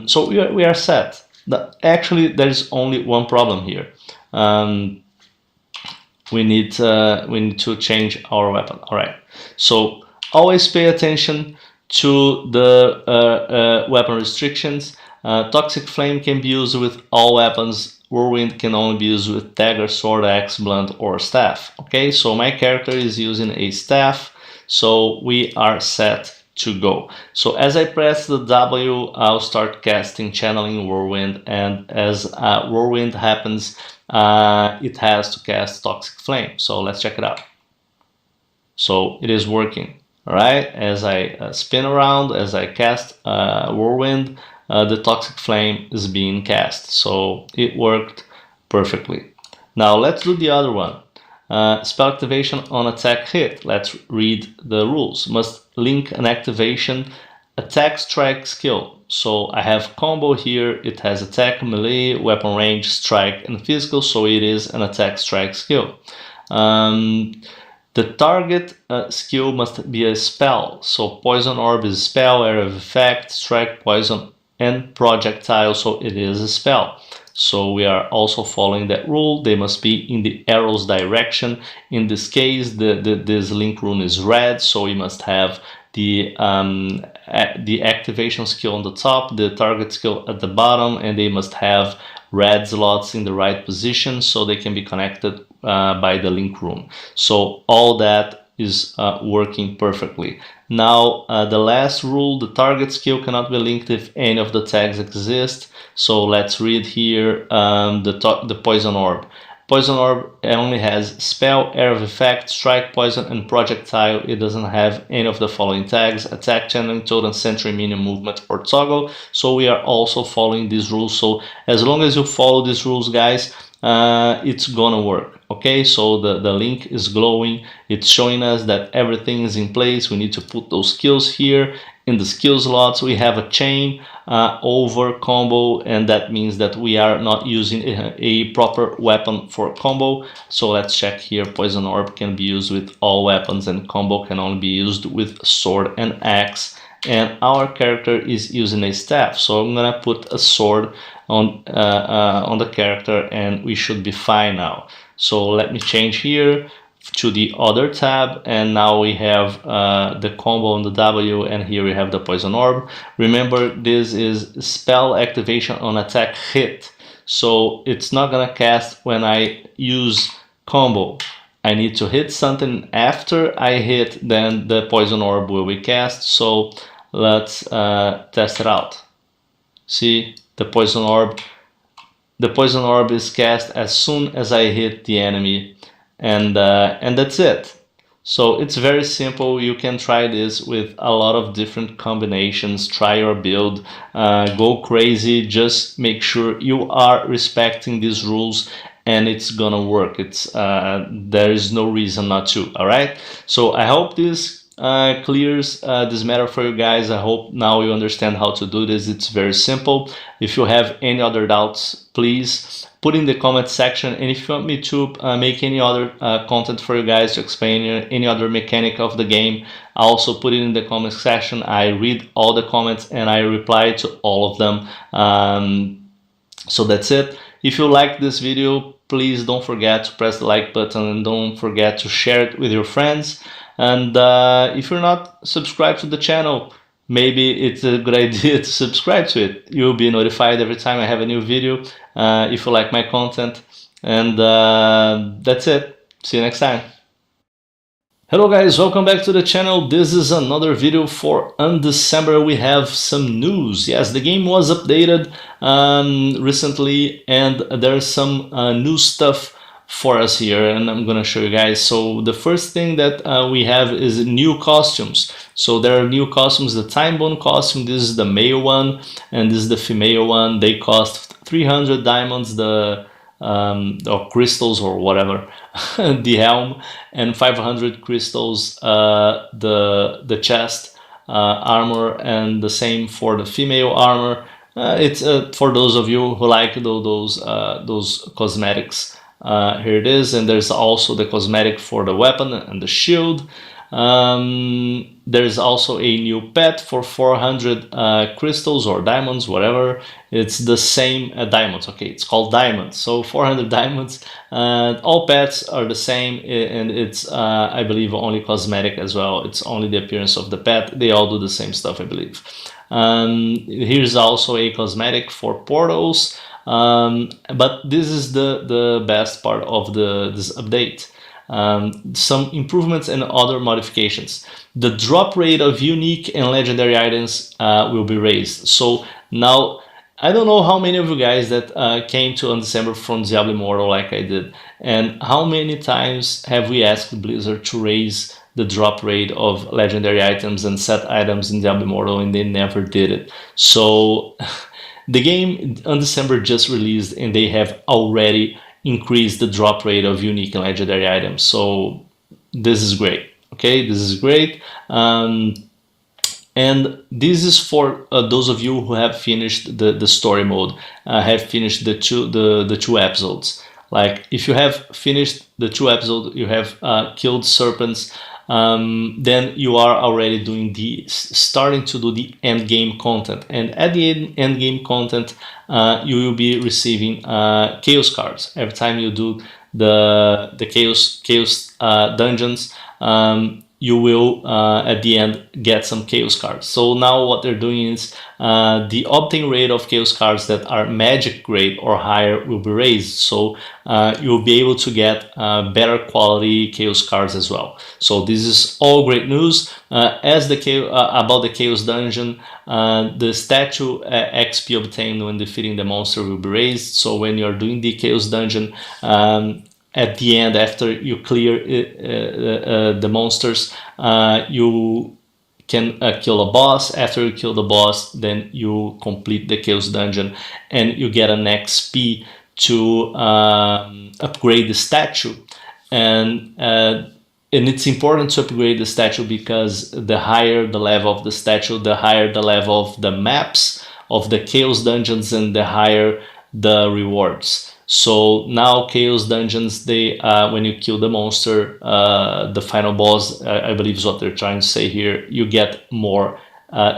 So we are set. Actually, there is only one problem here. We need to change our weapon. All right. So always pay attention to the weapon restrictions. Toxic Flame can be used with all weapons. Whirlwind can only be used with dagger, sword, axe, blunt, or staff. Okay, so my character is using a staff, so we are set to go. So as I press the W, I'll start casting channeling Whirlwind, and as Whirlwind happens, it has to cast Toxic Flame. So let's check it out. So it is working. All right, as I spin around, as I cast Whirlwind, the Toxic Flame is being cast. So it worked perfectly. Now let's do the other one. Spell activation on attack hit. Let's read the rules. Must link an activation attack strike skill. So I have combo here. It has attack, melee, weapon range, strike, and physical. So it is an attack strike skill. The target skill must be a spell. So Poison Orb is a spell, area of effect, strike, poison, and projectile. So it is a spell. So we are also following that rule. They must be in the arrow's direction. In this case, this link rune is red, so we must have the activation skill on the top, the target skill at the bottom, and they must have red slots in the right position so they can be connected by the link rune. So all that is working perfectly. Now the last rule, the target skill cannot be linked if any of the tags exist. So let's read here the Poison Orb. Poison Orb only has spell, area of effect, strike, poison, and projectile. It doesn't have any of the following tags: attack, channeling, totem, sentry, minion, movement, or toggle. So we are also following these rules. So as long as you follow these rules, guys, it's gonna work. Okay, so the link is glowing. It's showing us that everything is in place. We need to put those skills here. In the skill slots, we have a chain over combo, and that means that we are not using a proper weapon for combo. So let's check here. Poison Orb can be used with all weapons, and combo can only be used with sword and axe. And our character is using a staff, so I'm gonna put a sword on the character, and we should be fine now. So let me change here to the other tab, and now we have the combo on the W, and here we have the Poison Orb. Remember, this is spell activation on attack hit, so it's not gonna cast when I use combo. I need to hit something after I hit, then the Poison Orb will be cast. So let's test it out. See, the Poison Orb is cast as soon as I hit the enemy, and that's it. So it's very simple. You can try this with a lot of different combinations. Try your build, go crazy. Just make sure you are respecting these rules, and it's gonna work. There is no reason not to. All right. So I hope this clears this matter for you guys. I hope now you understand how to do this. It's very simple. If you have any other doubts, please put in the comment section, and if you want me to make any other content for you guys to explain any other mechanic of the game, I also put it in the comment section. I read all the comments and I reply to all of them. So that's it. If you like this video, please don't forget to press the like button, and don't forget to share it with your friends. And if you're not subscribed to the channel, maybe it's a good idea to subscribe to it. You'll be notified every time I have a new video if you like my content. And that's it. See you next time. Hello guys, welcome back to the channel. This is another video for Undecember. We have some news. Yes, the game was updated recently, and there's some new stuff for us here, and I'm gonna show you guys. So the first thing that we have is new costumes. So there are new costumes. The Time Bone costume, this is the male one, and this is the female one. They cost 300 diamonds, or crystals or whatever, the helm, and 500 crystals the chest armor, and the same for the female armor. It's for those of you who like those cosmetics. Here it is, and there's also the cosmetic for the weapon and the shield. There's also a new pet for 400 crystals or diamonds, whatever. It's the same diamonds. Okay, it's called diamonds. So 400 diamonds. All pets are the same, and it's I believe only cosmetic as well. It's only the appearance of the pet. They all do the same stuff, I believe. Here's also a cosmetic for portals. But this is the best part of this update. Some improvements and other modifications. The drop rate of unique and legendary items will be raised. So now, I don't know how many of you guys that came to Undecember from Diablo Immortal like I did, and how many times have we asked Blizzard to raise the drop rate of legendary items and set items in Diablo Immortal, and they never did it. So the game Undecember just released, and they have already increased the drop rate of unique and legendary items. So this is great. Okay, this is great. And this is for those of you who have finished the story mode, have finished the two episodes. Like if you have finished the 2 episodes, you have killed serpents, then you are already doing starting to do the end game content. And at the end game content, you will be receiving chaos cards every time you do the chaos dungeons. You will at the end get some chaos cards. So now what they're doing is the obtain rate of chaos cards that are magic grade or higher will be raised. So you'll be able to get better quality chaos cards as well. So this is all great news. As about the chaos dungeon, the statue XP obtained when defeating the monster will be raised. So when you're doing the chaos dungeon, at the end, after you clear the monsters, you can kill a boss. After you kill the boss, then you complete the chaos dungeon and you get an XP to upgrade the statue. And it's important to upgrade the statue because the higher the level of the statue, the higher the level of the maps of the chaos dungeons, and the higher the rewards. So now chaos dungeons, they when you kill the monster, the final boss, I believe is what they're trying to say here, you get more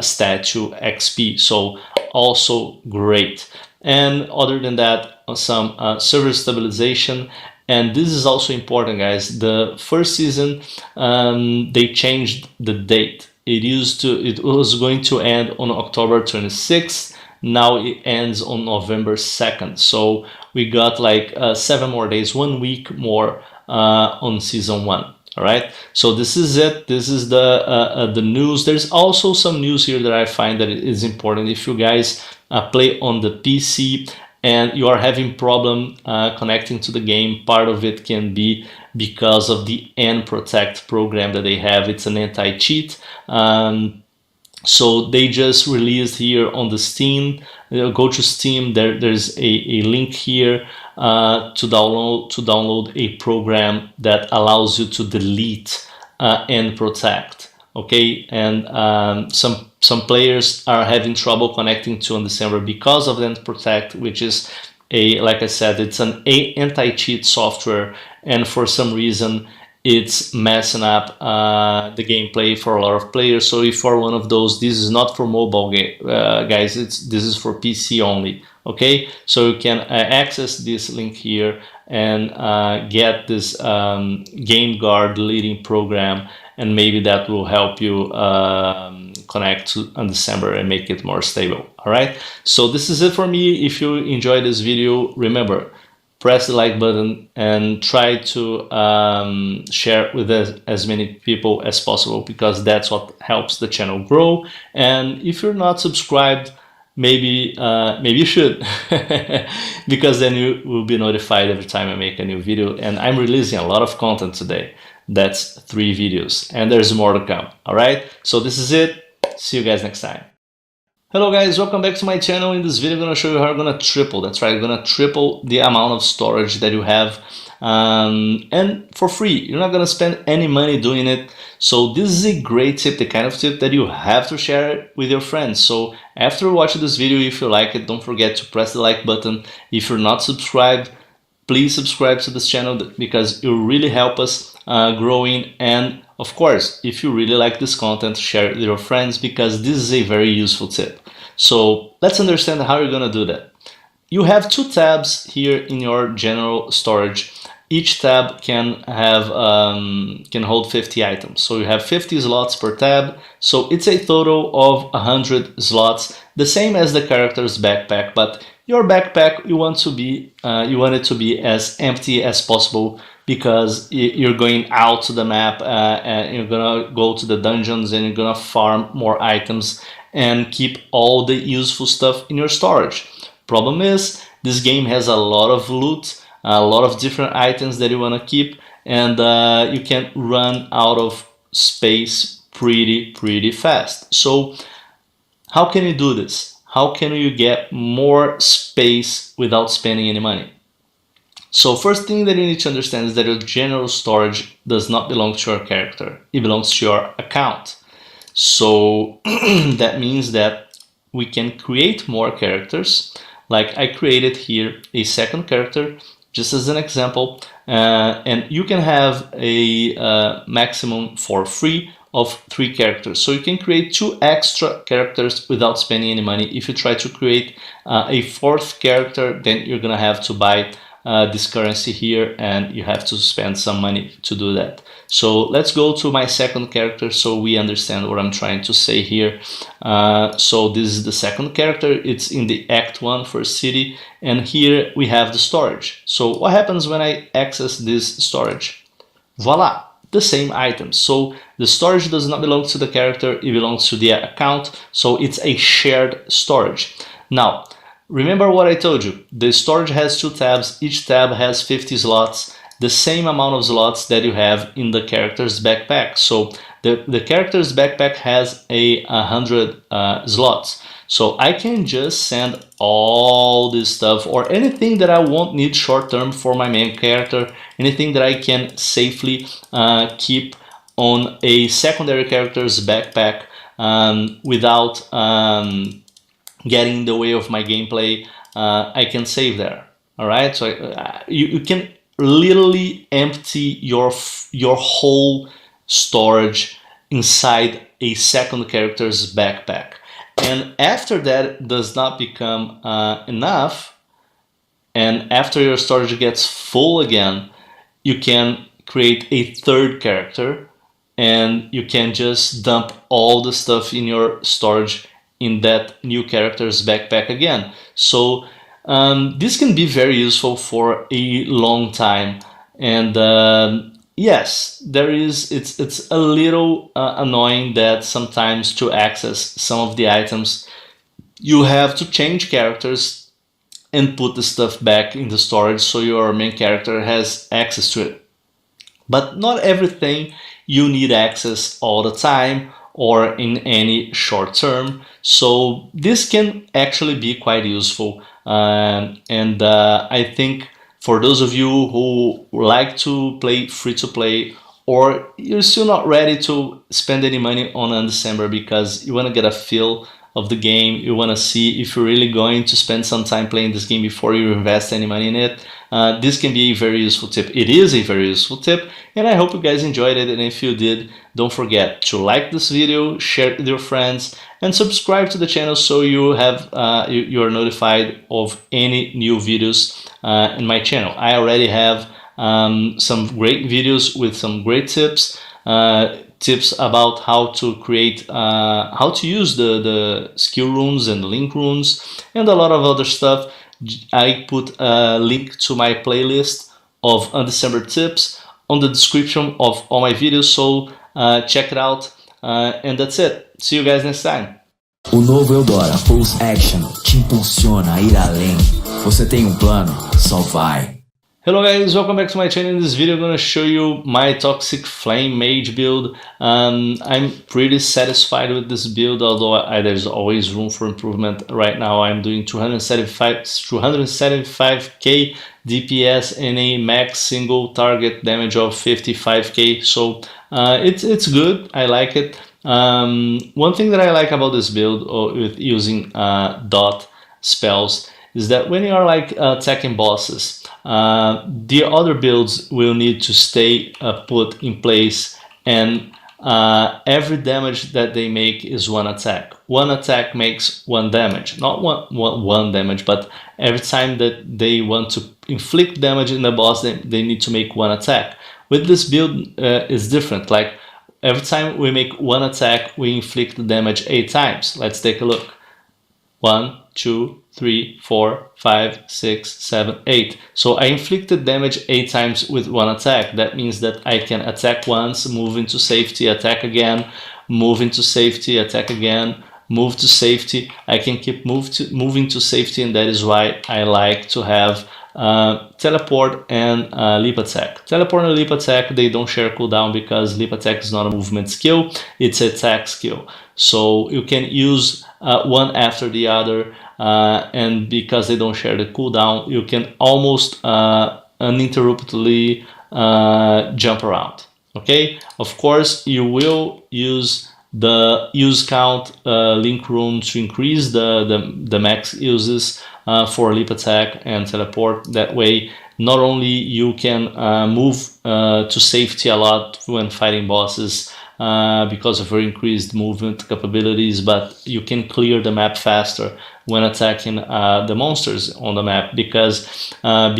statue XP. So also great. And other than that, some server stabilization. And this is also important, guys. The first season, they changed the date. It was going to end on October 26th. Now it ends on November 2nd. So we got like 7 more days, 1 week more on season 1. All right. So this is it. This is the news. There's also some news here that I find that it is important. If you guys play on the PC and you are having problem connecting to the game, part of it can be because of the N Protect program that they have. It's an anti-cheat. So they just released here on the Steam. Go to Steam. There's a link here to download a program that allows you to delete and protect. Okay, and some players are having trouble connecting to Undecember because of End Protect, which is like I said, it's an anti-cheat software, and for some reason it's messing up the gameplay for a lot of players. So if you're one of those, this is not for mobile guys. This is for PC only. Okay, so you can access this link here and get this Game Guard deleting program, and maybe that will help you connect to Undecember and make it more stable. All right, so this is it for me. If you enjoyed this video, remember, press the like button and try to share with as many people as possible, because that's what helps the channel grow. And if you're not subscribed, maybe you should, because then you will be notified every time I make a new video. And I'm releasing a lot of content today. That's 3 videos, and there's more to come. All right, so this is it. See you guys next time. Hello guys, welcome back to my channel. In this video I'm going to show you how you're going to triple, that's right, you're going to triple the amount of storage that you have, and for free. You're not going to spend any money doing it. So this is a great tip, the kind of tip that you have to share with your friends. So after watching this video, if you like it, don't forget to press the like button. If you're not subscribed, please subscribe to this channel, because it will really help us growing. And of course, if you really like this content, share it with your friends, because this is a very useful tip. So let's understand how you're going to do that. You have 2 tabs here in your general storage. Each tab can have can hold 50 items. So you have 50 slots per tab. So it's a total of 100 slots, the same as the character's backpack. But your backpack, you want it to be as empty as possible, because you're going out to the map and you're gonna go to the dungeons and you're gonna farm more items and keep all the useful stuff in your storage. Problem is, this game has a lot of loot, a lot of different items that you want to keep, and you can run out of space pretty fast. So how can you do this? How can you get more space without spending any money? So first thing that you need to understand is that your general storage does not belong to your character. It belongs to your account. So that means that we can create more characters. Like I created here a second character, just as an example, and you can have a maximum for free of 3 characters. So you can create 2 extra characters without spending any money. If you try to create a 4th character, then you're gonna have to buy this currency here, and you have to spend some money to do that. So let's go to my second character so we understand what I'm trying to say here. So this is the second character. It's in the Act 1 first city, and here we have the storage. So what happens when I access this storage? Voila, the same items. So the storage does not belong to the character, it belongs to the account, so it's a shared storage. Now, remember what I told you, the storage has 2 tabs, each tab has 50 slots, the same amount of slots that you have in the character's backpack. So the character's backpack has 100 slots. So I can just send all this stuff or anything that I won't need short term for my main character, anything that I can safely keep on a secondary character's backpack without getting in the way of my gameplay, I can save there. All right, so you can literally empty your whole storage inside a second character's backpack. And after that does not become enough, and after your storage gets full again, you can create a third character, and you can just dump all the stuff in your storage in that new character's backpack again. So this can be very useful for a long time. And yes, there is. It's a little annoying that sometimes to access some of the items, you have to change characters and put the stuff back in the storage so your main character has access to it. But not everything you need access all the time or in any short term. So this can actually be quite useful. I think for those of you who like to play free-to-play, or you're still not ready to spend any money on Undecember because you want to get a feel of the game, you want to see if you're really going to spend some time playing this game before you invest any money in it, this can be a very useful tip. It is a very useful tip, and I hope you guys enjoyed it. And if you did, don't forget to like this video, share it with your friends, and subscribe to the channel so you have you're notified of any new videos in my channel. I already have some great videos with some great tips. Tips about how to create, how to use the skill runes and link runes, and a lot of other stuff. I put a link to my playlist of Undecember tips on the description of all my videos, so check it out, and that's it. See you guys next time. O novo Eudora Pulse Action te impulsiona a ir além. Você tem plano? Só vai. Hello guys, welcome back to my channel. In this video I'm going to show you my Toxic Flame Mage build. I'm pretty satisfied with this build, although there's always room for improvement. Right now I'm doing 275k DPS and a max single target damage of 55k, so it's good. I like it. One thing that I like about this build with using dot spells is that when you are like attacking bosses, the other builds will need to stay put in place, and every damage that they make is one attack. One attack makes one damage, not one damage, but every time that they want to inflict damage in the boss, they need to make one attack. With this build, it's different. Like every time we make one attack, we inflict the damage 8 times. Let's take a look. 1, 2, 3, 4, 5, 6, 7, 8. So I inflicted damage 8 times with one attack. That means that I can attack once, move into safety, attack again, move into safety, attack again, move to safety. I can keep moving to safety, and that is why I like to have Teleport and Leap Attack. Teleport and Leap Attack, they don't share cooldown because Leap Attack is not a movement skill, it's an attack skill. So you can use one after the other, and because they don't share the cooldown, you can almost uninterruptedly jump around. Okay, of course you will use the use count link rune to increase the max uses for Leap Attack and Teleport. That way not only you can move to safety a lot when fighting bosses because of your increased movement capabilities, but you can clear the map faster when attacking the monsters on the map, because of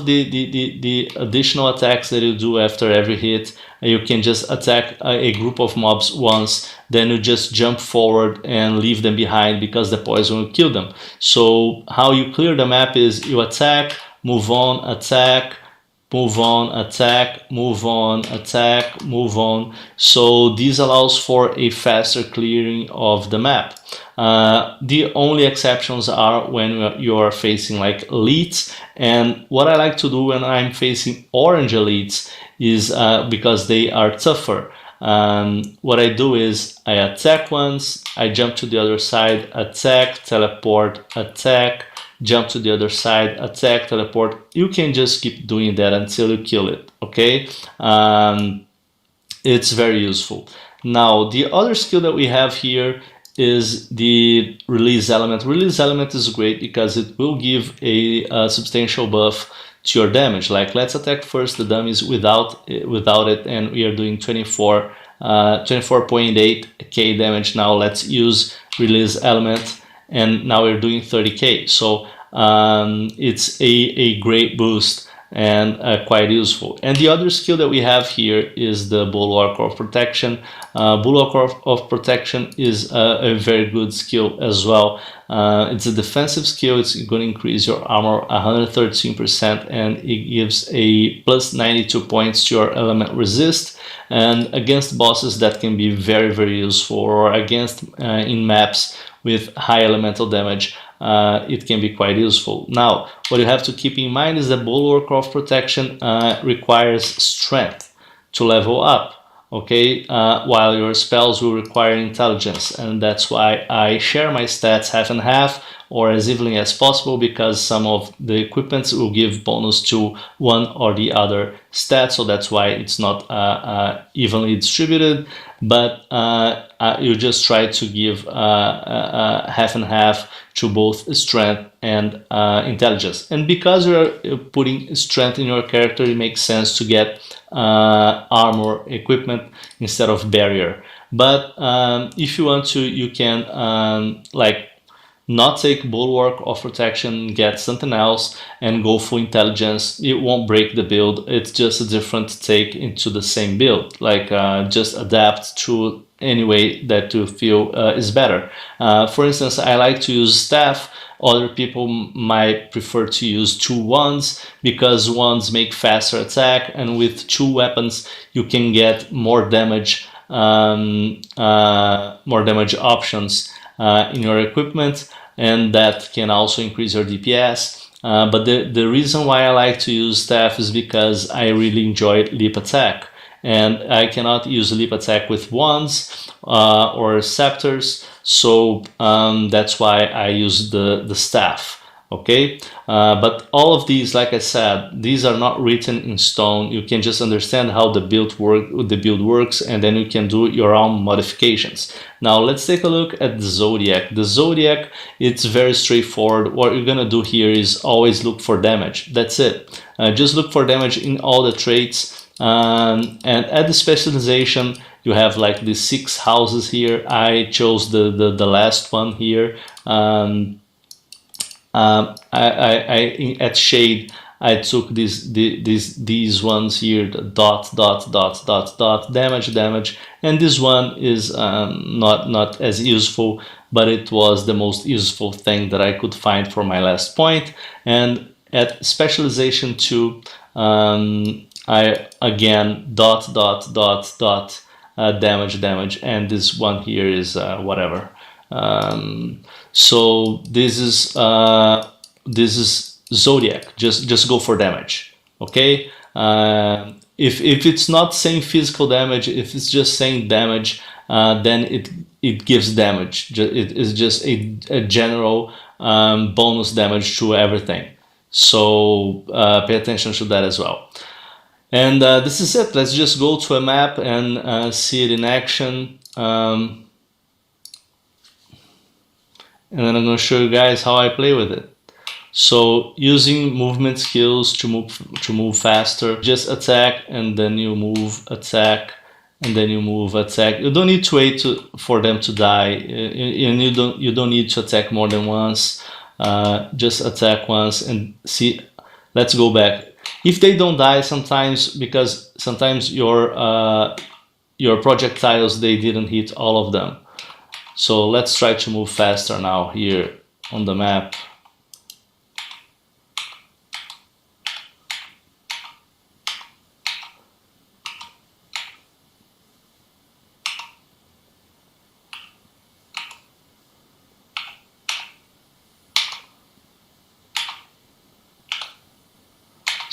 the additional attacks that you do after every hit. You can just attack a group of mobs once, then you just jump forward and leave them behind because the poison will kill them. So how you clear the map is you attack, move on, attack, move on, attack, move on, attack, move on. So this allows for a faster clearing of the map. The only exceptions are when you're facing like elites, and what I like to do when I'm facing orange elites is because they are tougher. What I do is I attack once, I jump to the other side, attack, teleport, attack, jump to the other side, attack, teleport. You can just keep doing that until you kill it, okay? It's very useful. Now, the other skill that we have here is the release element. Release element is great because it will give a substantial buff to your damage. Like, let's attack first the dummies without it, and we are doing 24.8k damage. Now let's use release element, and now we're doing 30k. So it's a great boost and quite useful. And the other skill that we have here is the Bulwark of Protection. Bulwark of Protection is a very good skill as well. It's a defensive skill. It's going to increase your armor 113%, and it gives a plus 92 points to your element resist. And against bosses, that can be very, very useful, or against in maps with high elemental damage. It can be quite useful. Now, what you have to keep in mind is that Bulwark of Protection requires strength to level up, okay, while your spells will require intelligence, and that's why I share my stats half and half, or as evenly as possible, because some of the equipments will give bonus to one or the other stat, so that's why it's not evenly distributed, but you just try to give half and half to both strength and intelligence. And because you're putting strength in your character, it makes sense to get armor equipment instead of barrier. But if you want to, you can like not take Bulwark of Protection, get something else, and go for intelligence. It won't break the build. It's just a different take into the same build. Like just adapt to any way that you feel is better. For instance, I like to use staff. Other people might prefer to use 2 wands, because wands make faster attack, and with 2 weapons you can get more damage options in your equipment, and that can also increase your DPS. But the reason why I like to use staff is because I really enjoy leap attack, and I cannot use leap attack with wands or scepters, so that's why I use the staff. Okay, but all of these, like I said, these are not written in stone. You can just understand how the build works, and then you can do your own modifications. Now let's take a look at the Zodiac. The Zodiac, it's very straightforward. What you're gonna do here is always look for damage. That's it. Just look for damage in all the traits. And at the specialization, you have like the 6 houses here. I chose the last one here. At shade, I took these ones here, the dot damage, and this one is not as useful, but it was the most useful thing that I could find for my last point. And at specialization 2, I again dot damage, and this one here is whatever. So this is Zodiac. Just go for damage. Okay. If it's not saying physical damage, if it's just saying damage, then it gives damage. It is just a general bonus damage to everything. So pay attention to that as well. And this is it. Let's just go to a map and see it in action. And then I'm going to show you guys how I play with it. So using movement skills to move faster, just attack and then you move, attack, and then you move, attack. You don't need to wait for them to die, and you don't need to attack more than once. Just attack once and see. Let's go back. If they don't die, sometimes because sometimes your projectiles, they didn't hit all of them. So let's try to move faster now here on the map.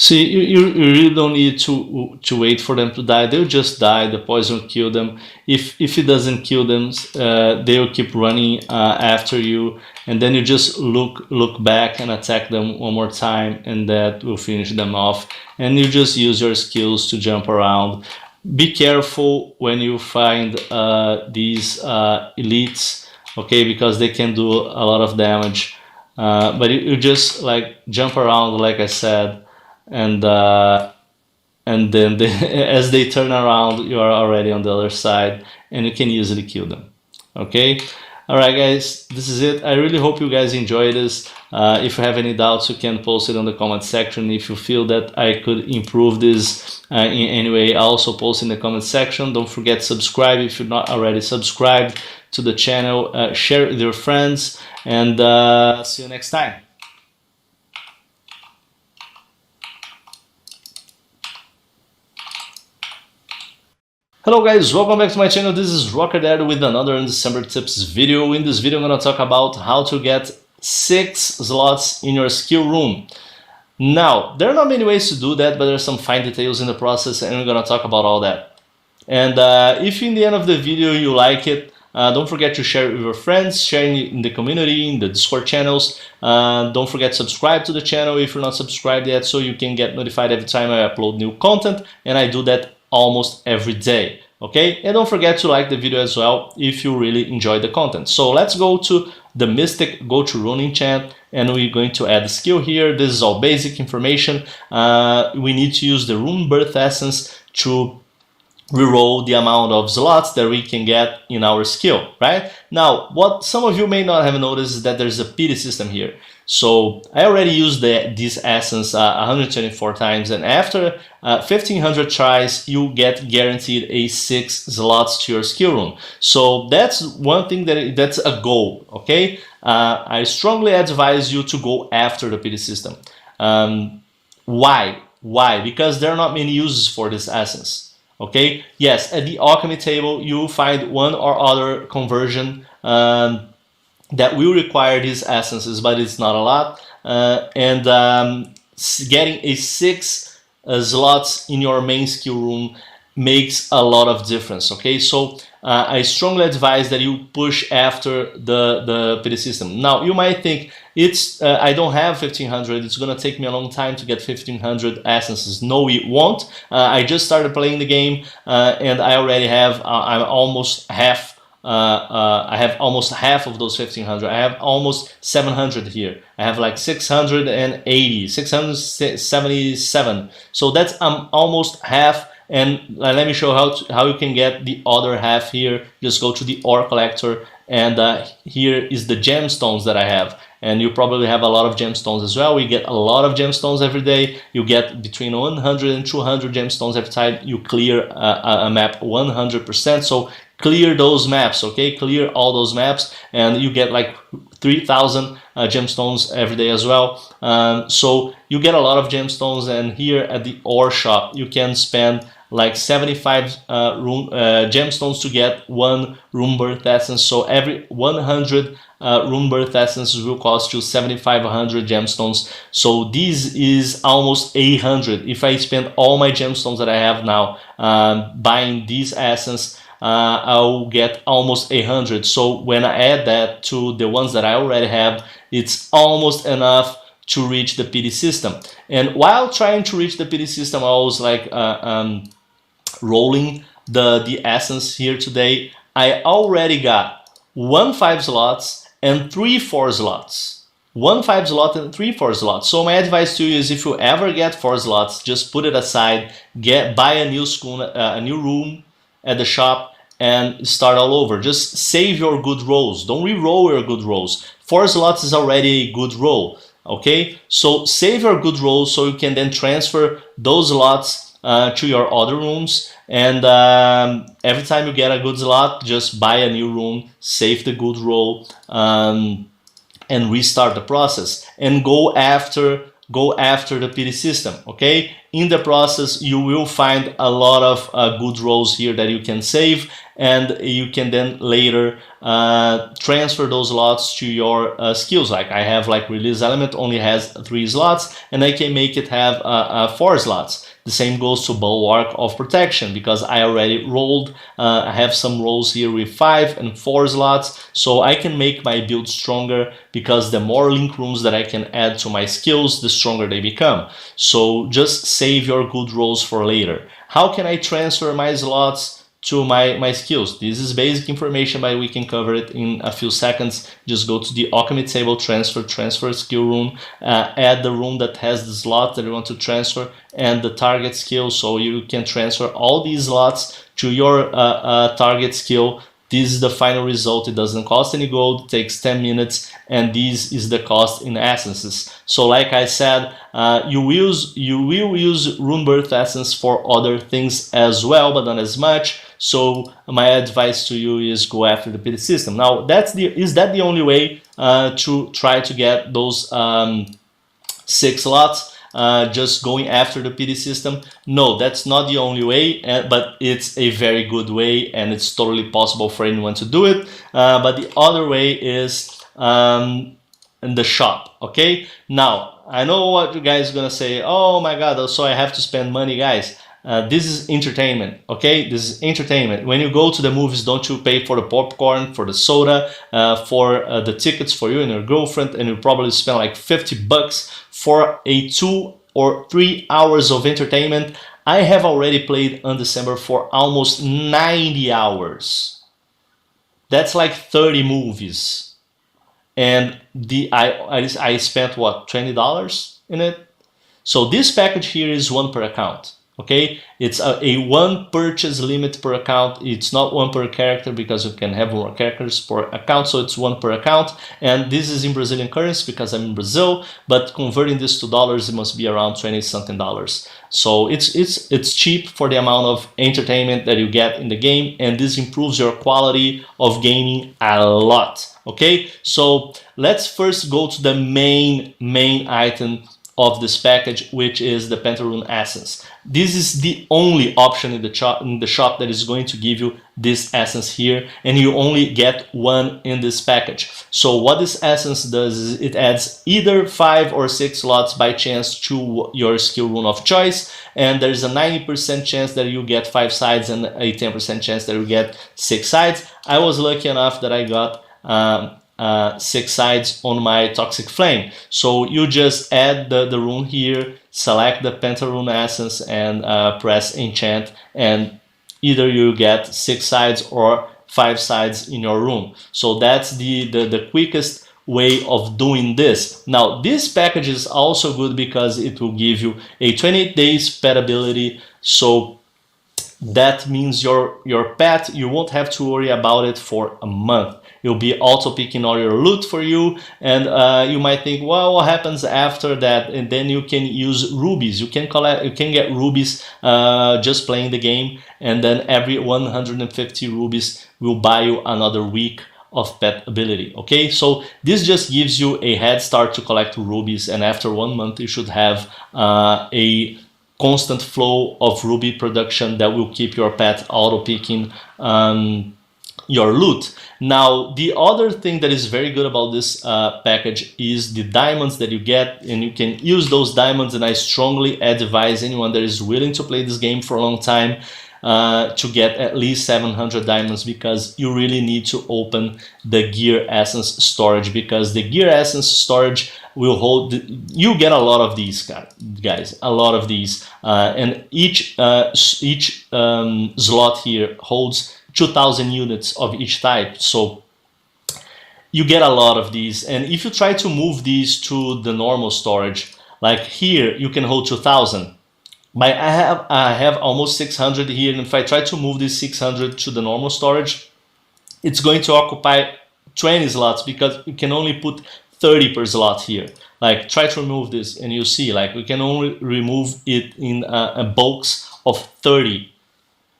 See, you really don't need to wait for them to die. They'll just die. The poison will kill them. If it doesn't kill them, they'll keep running after you, and then you just look back and attack them one more time, and that will finish them off. And you just use your skills to jump around. Be careful when you find these elites, okay, because they can do a lot of damage. But you just like jump around, like I said. And then as they turn around, you are already on the other side, and you can easily kill them. Okay, all right, guys, this is it. I really hope you guys enjoy this. If you have any doubts, you can post it on the comment section. If you feel that I could improve this in any way, also post in the comment section. Don't forget to subscribe if you're not already subscribed to the channel. Share it with your friends, and see you next time. Hello guys, welcome back to my channel. This is Rocker Dad with another Undecember tips video. In this video I'm going to talk about how to get 6 slots in your skill room. Now, there are not many ways to do that, but there are some fine details in the process, and we're going to talk about all that. And if in the end of the video you like it, don't forget to share it with your friends, share it in the community, in the Discord channels. Don't forget to subscribe to the channel if you're not subscribed yet, so you can get notified every time I upload new content, and I do that almost every day. Okay, and don't forget to like the video as well if you really enjoy the content. So let's go to the Mystic Go to Rune enchant, and we're going to add a skill here. This is all basic information. We need to use the Rune Birth Essence to reroll the amount of slots that we can get in our skill, right? Now, what some of you may not have noticed is that there's a pity system here. So I already used this essence 124 times, and after 1500 tries, you get guaranteed a 6 slots to your skill room. So that's one thing that's a goal, okay? I strongly advise you to go after the pity system. Why? Because there are not many uses for this essence. Okay, yes, at the alchemy table you find one or other conversion that will require these essences, but it's not a lot. Getting a 6 slots in your main skill room makes a lot of difference. Okay, so I strongly advise that you push after the pity system. Now you might think it's I don't have 1500, it's gonna take me a long time to get 1500 essences. No, it won't. I just started playing the game and I already have I'm almost half. I have almost half of those 1500. I have almost 700 here. I have like 680, 677. So that's almost half. And let me show how you can get the other half here. Just go to the ore collector, and here is the gemstones that I have. And you probably have a lot of gemstones as well. We get a lot of gemstones every day. You get between 100 and 200 gemstones every time you clear a map 100%. So clear those maps, okay? Clear all those maps, and you get like 3,000 gemstones every day as well. So you get a lot of gemstones, and here at the ore shop you can spend like 75 gemstones to get 1 room birth essence. So every 100 room birth essences will cost you 7,500 gemstones. So this is almost 800. If I spend all my gemstones that I have now buying this essence, I'll get almost 800. So when I add that to the ones that I already have, it's almost enough to reach the PD system. And while trying to reach the PD system, I was like rolling the essence here today. I already got 1 5 slots and 3 4 slots. 1 5 slot and 3 4 slots. So my advice to you is, if you ever get 4 slots, just put it aside, buy a new school, a new room at the shop, and start all over. Just save your good rolls. Don't re-roll your good rolls. 4 slots is already a good roll. Okay, so save your good rolls so you can then transfer those slots to your other rooms, and every time you get a good slot, just buy a new room, save the good roll, and restart the process, and go after the PD system. Okay, in the process you will find a lot of good rolls here that you can save, and you can then later transfer those slots to your skills. Like I have, like, release element only has 3 slots, and I can make it have 4 slots. The same goes to bulwark of protection, because I already rolled. I have some rolls here with 5 and 4 slots, so I can make my build stronger, because the more link rooms that I can add to my skills, the stronger they become. So just save your good rolls for later. How can I transfer my slots to my skills? This is basic information, but we can cover it in a few seconds. Just go to the alchemy table, transfer skill rune, add the rune that has the slot that you want to transfer and the target skill, so you can transfer all these slots to your target skill. This is the final result. It doesn't cost any gold, it takes 10 minutes, and this is the cost in essences. So like I said, you will use rune birth essence for other things as well, but not as much. So my advice to you is go after the PD system. Now, is that the only way to try to get those 6 slots? Just going after the PD system? No, that's not the only way, but it's a very good way, and it's totally possible for anyone to do it. But the other way is in the shop. Okay, now I know what you guys are gonna say. Oh my god, so I have to spend money. Guys, this is entertainment. Okay, this is entertainment. When you go to the movies, don't you pay for the popcorn, for the soda, for the tickets for you and your girlfriend, and you probably spend like 50 bucks for a 2 or 3 hours of entertainment? I have already played Undecember for almost 90 hours. That's like 30 movies. And I spent what, $20 in it? So this package here is 1 per account. Okay, it's a 1 purchase limit per account. It's not 1 per character, because you can have more characters per account, so it's 1 per account. And this is in Brazilian currency because I'm in Brazil, but converting this to dollars, it must be around 20 something dollars. So it's cheap for the amount of entertainment that you get in the game, and this improves your quality of gaming a lot. Okay, so let's first go to the main item of this package, which is the Pentarune Essence. This is the only option in the shop that is going to give you this essence here, and you only get 1 in this package. So what this essence does is it adds either 5 or 6 slots by chance to your skill rune of choice, and there's a 90% chance that you get 5 sides and a 10% chance that you get 6 sides. I was lucky enough that I got 6 sides on my Toxic Flame. So you just add the rune here, select the Pentarune Essence, and press enchant, and either you get 6 sides or 5 sides in your rune. So that's the quickest way of doing this. Now this package is also good because it will give you a 28 days pet ability. So that means your pet, you won't have to worry about it for a month. You'll be auto picking all your loot for you, and you might think, well, what happens after that? And then you can use rubies. You can get rubies just playing the game, and then every 150 rubies will buy you another week of pet ability. Okay, so this just gives you a head start to collect rubies, and after 1 month you should have a constant flow of ruby production that will keep your pet auto picking your loot. Now, the other thing that is very good about this package is the diamonds that you get, and you can use those diamonds, and I strongly advise anyone that is willing to play this game for a long time to get at least 700 diamonds, because you really need to open the gear essence storage, because the gear essence storage will hold, you get a lot of these guys, a lot of these, and each slot here holds 2,000 units of each type, so you get a lot of these. And if you try to move these to the normal storage, like here you can hold 2,000, but I have almost 600 here, and if I try to move this 600 to the normal storage, it's going to occupy 20 slots, because you can only put 30 per slot here. Like, try to remove this and you see, like, we can only remove it in bulks of 30.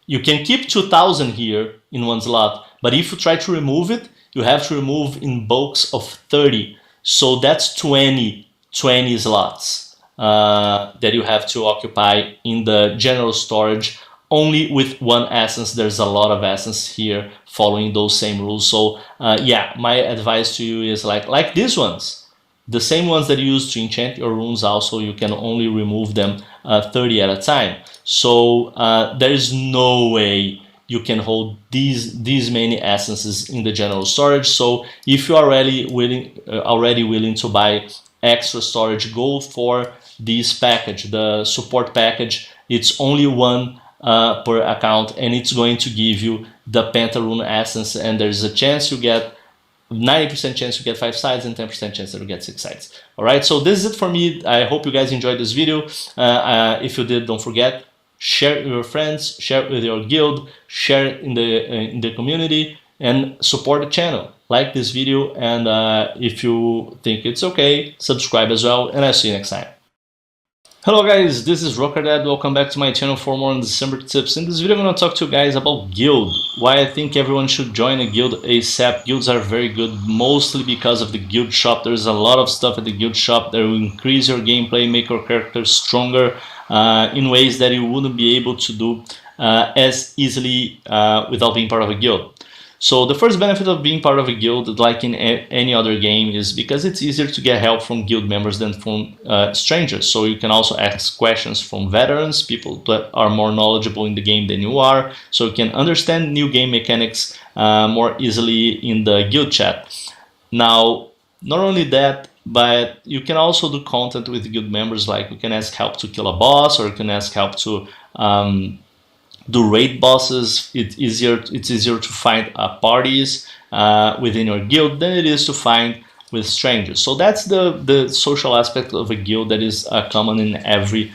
You can keep 2,000 here in one slot, but if you try to remove it, you have to remove in bulks of 30. So that's 20 slots that you have to occupy in the general storage, only with one essence. There's a lot of essence here following those same rules. So yeah, my advice to you is like these ones, the same ones that you use to enchant your runes, also you can only remove them 30 at a time. So there is no way you can hold these many essences in the general storage. So if you're already willing to buy extra storage, go for this package, the support package. It's only one per account, and it's going to give you the Pentarune essence, and there's a chance you get 90% chance you get 5 sides and 10% chance that you get 6 sides. All right, so this is it for me. I hope you guys enjoyed this video. If you did, don't forget, share it with your friends, share it with your guild, share it in the community, and support the channel. Like this video, and if you think it's okay, subscribe as well, and I'll see you next time. Hello guys, this is Rockerdad. Welcome back to my channel for more Undecember tips. In this video I'm going to talk to you guys about guild, why I think everyone should join a guild ASAP. Guilds are very good, mostly because of the guild shop. There's a lot of stuff at the guild shop that will increase your gameplay, make your character stronger in ways that you wouldn't be able to do as easily without being part of a guild. So the first benefit of being part of a guild, like in any other game, is because it's easier to get help from guild members than from strangers. So you can also ask questions from veterans, people that are more knowledgeable in the game than you are, so you can understand new game mechanics more easily in the guild chat. Now, not only that, but you can also do content with guild members, like you can ask help to kill a boss, or you can ask help to do raid bosses. It's easier to find parties within your guild than it is to find with strangers. So that's the social aspect of a guild that is common in every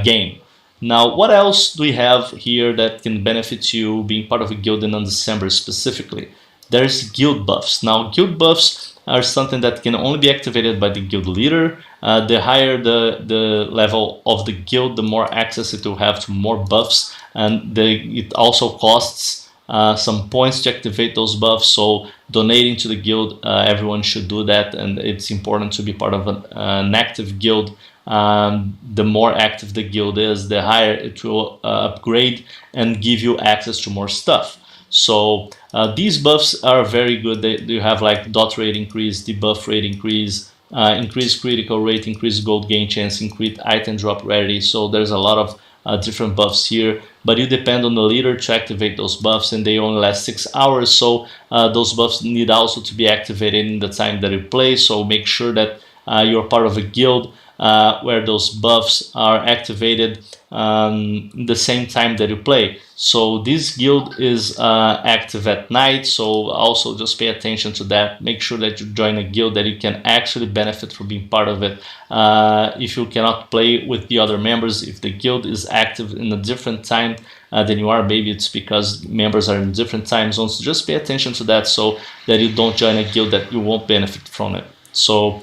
game. Now, what else do we have here that can benefit you being part of a guild in Undecember specifically? There's guild buffs. Now, guild buffs are something that can only be activated by the guild leader. The higher the level of the guild, the more access it will have to more buffs, and it also costs some points to activate those buffs. So donating to the guild, everyone should do that, and it's important to be part of an active guild. The more active the guild is, the higher it will upgrade and give you access to more stuff. So these buffs are very good. You have like dot rate increase, debuff rate increase, increased critical rate, increased gold gain chance, increased item drop rarity. So there's a lot of different buffs here, but you depend on the leader to activate those buffs, and they only last 6 hours. So those buffs need also to be activated in the time that you play. So make sure that you're part of a guild where those buffs are activated the same time that you play. So this guild is active at night, so also just pay attention to that. Make sure that you join a guild that you can actually benefit from being part of it. If you cannot play with the other members, if the guild is active in a different time than you are, maybe it's because members are in different time zones. Just pay attention to that so that you don't join a guild that you won't benefit from it. So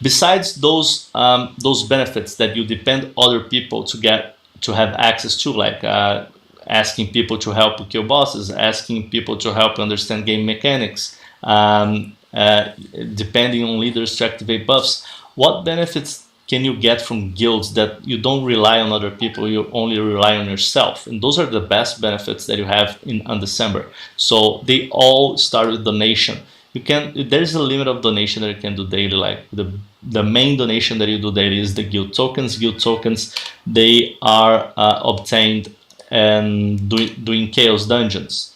besides those benefits that you depend other people to have access to, like asking people to help you kill bosses, asking people to help you understand game mechanics, depending on leaders to activate buffs, what benefits can you get from guilds that you don't rely on other people, you only rely on yourself? And those are the best benefits that you have in Undecember. So they all start with donation. There's a limit of donation that you can do daily. Like the main donation that you do daily is the guild tokens. Guild tokens, they are obtained and doing chaos dungeons.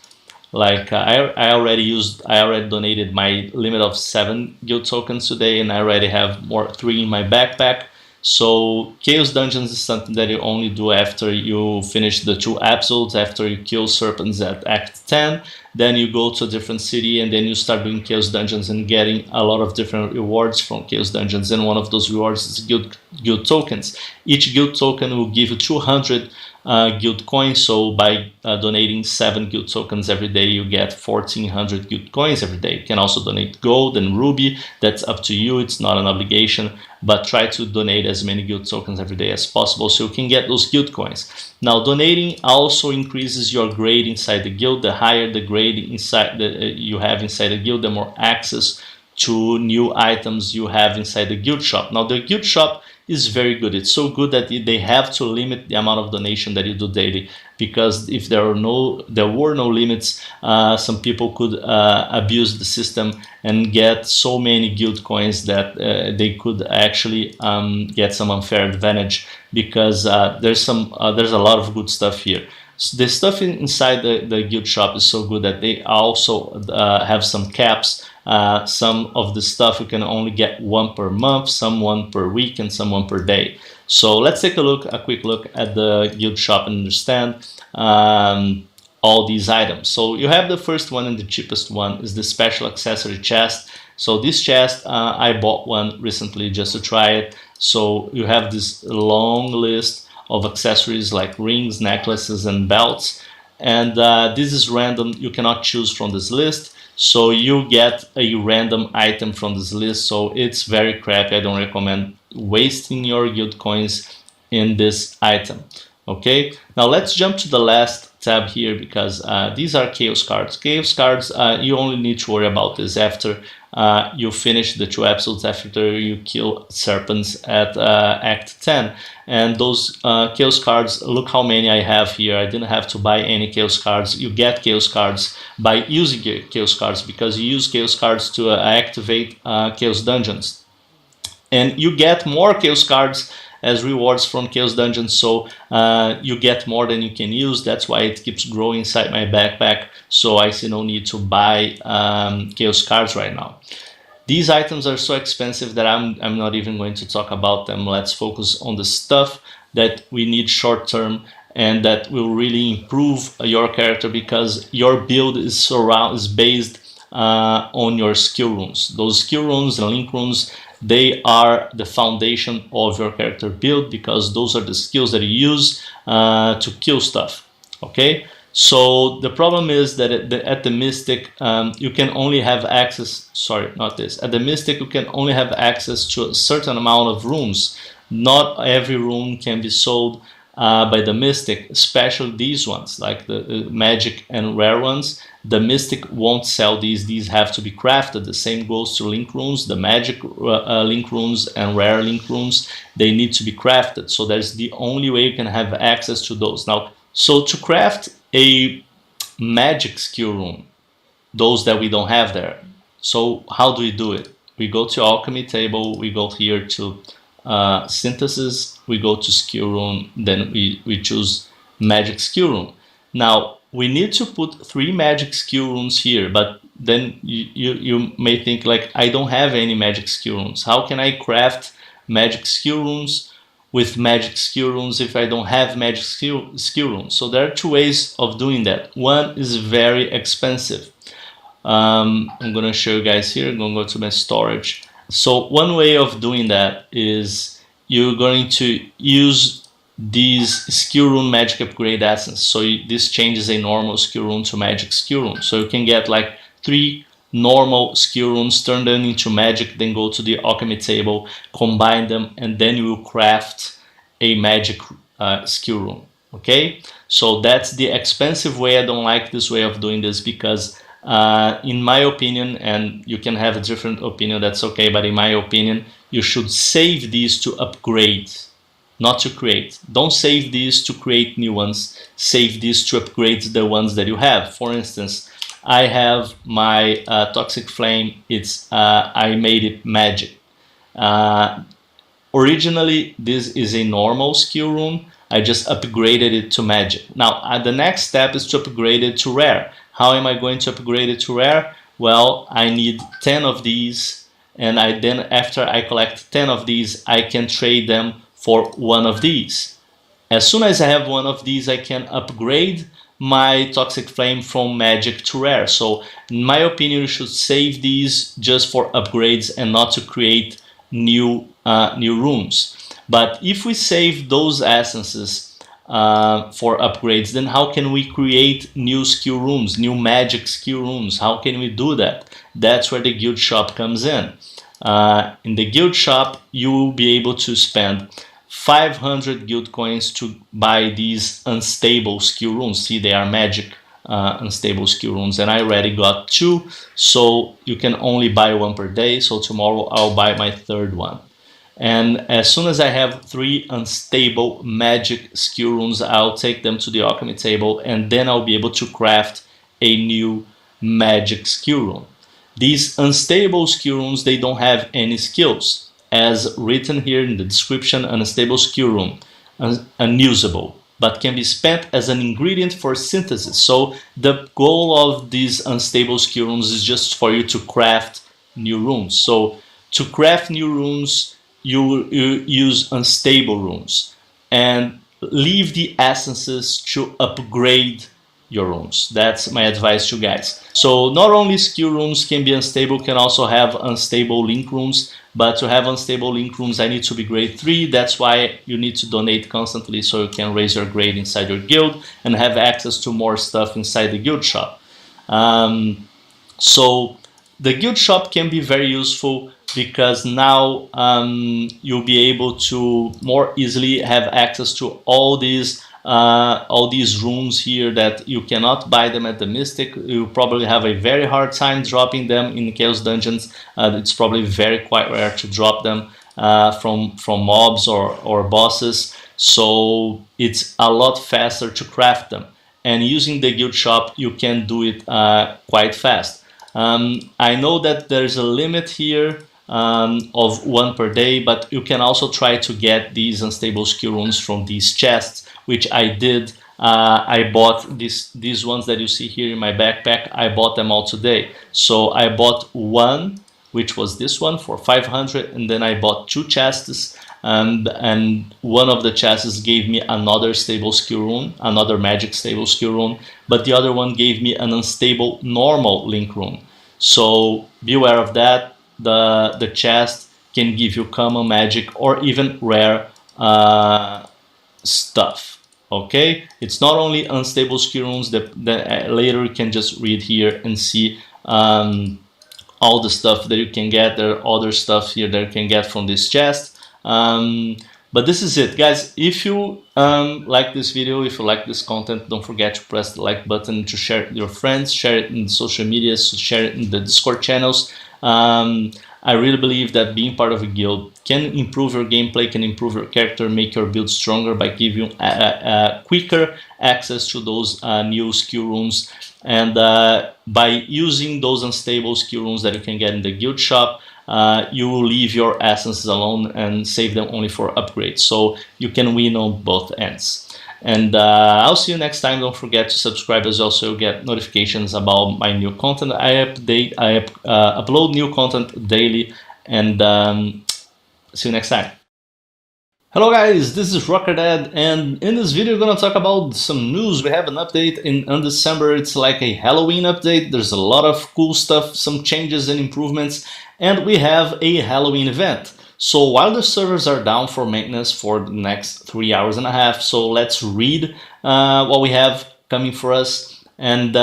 Like I already donated my limit of 7 guild tokens today, and I already have 3 in my backpack. So chaos dungeons is something that you only do after you finish the 2 episodes, after you kill serpents at Act 10. Then you go to a different city, and then you start doing chaos dungeons and getting a lot of different rewards from chaos dungeons. And one of those rewards is guild tokens. Each guild token will give you 200 guild coins. So by donating 7 guild tokens every day, you get 1400 guild coins every day. You can also donate gold and ruby. That's up to you. It's not an obligation, but try to donate as many guild tokens every day as possible so you can get those guild coins. Now, donating also increases your grade inside the guild. The higher the grade inside you have inside the guild, the more access to new items you have inside the guild shop. Now, the guild shop is very good. It's so good that they have to limit the amount of donation that you do daily, because if there were no limits, some people could abuse the system and get so many guild coins that they could actually get some unfair advantage, because there's a lot of good stuff here. So the stuff inside the guild shop is so good that they also have some caps. Some of the stuff you can only get 1 per month, some 1 per week, and some 1 per day. So let's take a quick look at the guild shop and understand all these items. So you have the first one, and the cheapest one is the special accessory chest. So this chest, I bought one recently just to try it. So you have this long list of accessories like rings, necklaces, and belts. And this is random. You cannot choose from this list. So you get a random item from this list. So it's very crappy. I don't recommend wasting your guild coins in this item. Okay, now let's jump to the last tab here, because these are chaos cards. Chaos cards, you only need to worry about this after you finish the 2 episodes, after you kill serpents at Act 10. And those chaos cards, look how many I have here. I didn't have to buy any chaos cards. You get chaos cards by using chaos cards, because you use chaos cards to activate chaos dungeons. And you get more chaos cards as rewards from chaos dungeons, so you get more than you can use. That's why it keeps growing inside my backpack, so I see no need to buy chaos cards right now. These items are so expensive that I'm not even going to talk about them. Let's focus on the stuff that we need short term and that will really improve your character, because your build is based on your skill runes. Those skill runes and link runes, they are the foundation of your character build, because those are the skills that you use to kill stuff. Okay, so the problem is that at the Mystic you can only have access, sorry, not this, at the Mystic you can only have access to a certain amount of runes. Not every rune can be sold by the Mystic, especially these ones, like the magic and rare ones. The Mystic won't sell these. These have to be crafted. The same goes to link runes. The magic link runes and rare link runes, they need to be crafted. So that's the only way you can have access to those. Now, so to craft a magic skill rune, those that we don't have there, so how do we do it? We go to alchemy table, we go here to synthesis, we go to skill rune, then we choose magic skill rune. Now we need to put 3 magic skill runes here, but then you may think like, I don't have any magic skill runes. How can I craft magic skill runes with magic skill runes if I don't have magic skill runes? So there are 2 ways of doing that. One is very expensive. I'm gonna show you guys here. I'm gonna go to my storage. So one way of doing that is you're going to use these skill rune magic upgrade essence. So this changes a normal skill rune to magic skill rune. So you can get like 3 normal skill runes, turn them into magic, then go to the alchemy table, combine them, and then you will craft a magic skill rune. Okay, so that's the expensive way. I don't like this way of doing this because In my opinion, and you can have a different opinion, that's okay, but in my opinion, you should save these to upgrade, not to create. Don't save these to create new ones. Save these to upgrade the ones that you have. For instance, I have my Toxic Flame. I made it magic. Originally, this is a normal skill rune. I just upgraded it to magic. Now, the next step is to upgrade it to rare. How am I going to upgrade it to rare? Well, I need 10 of these, and then after I collect 10 of these, I can trade them for one of these. As soon as I have one of these, I can upgrade my Toxic Flame from magic to rare. So in my opinion, you should save these just for upgrades and not to create new runes. But if we save those essences for upgrades, then how can we create new skill runes, new magic skill runes? How can we do that? That's where the guild shop comes in. In the guild shop, you will be able to spend 500 guild coins to buy these unstable skill runes. See, they are magic unstable skill runes, and I already got 2, so you can only buy 1 per day. So tomorrow I'll buy my 3rd one, and as soon as I have 3 unstable magic skill runes, I'll take them to the alchemy table, and then I'll be able to craft a new magic skill rune. These unstable skill runes, they don't have any skills. As written here in the description, an unstable skill rune, unusable, but can be spent as an ingredient for synthesis. So the goal of these unstable skill runes is just for you to craft new runes. So to craft new runes, you use unstable runes and leave the essences to upgrade your runes. That's my advice to you guys. So not only skill runes can be unstable, can also have unstable link runes. But to have unstable link runes, I need to be grade 3. That's why you need to donate constantly so you can raise your grade inside your guild and have access to more stuff inside the guild shop. So the guild shop can be very useful because now you'll be able to more easily have access to all these runes here that you cannot buy them at the Mystic. You probably have a very hard time dropping them in Chaos Dungeons. It's probably quite rare to drop them from mobs or bosses. So it's a lot faster to craft them. And using the guild shop, you can do it quite fast. I know that there's a limit here of 1 per day, but you can also try to get these unstable skill runes from these chests, which I did. I bought these ones that you see here in my backpack. I bought them all today. So I bought one, which was this one for 500, and then I bought 2 chests, and one of the chests gave me another stable skill rune, another magic stable skill rune, but the other one gave me an unstable normal link rune. So be aware of that. The chest can give you common magic or even rare stuff. Okay, it's not only unstable skill runes that later you can just read here and see all the stuff that you can get. There are other stuff here that you can get from this chest. But this is it, guys. If you like this video, if you like this content, don't forget to press the like button, to share it with your friends, share it in social media, share it in the Discord channels. I really believe that being part of a guild can improve your gameplay, can improve your character, make your build stronger by giving you quicker access to those new skill runes. And by using those unstable skill runes that you can get in the guild shop, you will leave your essences alone and save them only for upgrades. So you can win on both ends. And I'll see you next time. Don't forget to subscribe as well so you get notifications about my new content. I upload new content daily, and see you next time. Hello guys, this is Rockerdad, and in this video we're gonna talk about some news. We have an update in Undecember. It's like a Halloween update. There's a lot of cool stuff, some changes and improvements, and we have a Halloween event. So while the servers are down for maintenance for the next 3 hours and a half, so let's read what we have coming for us and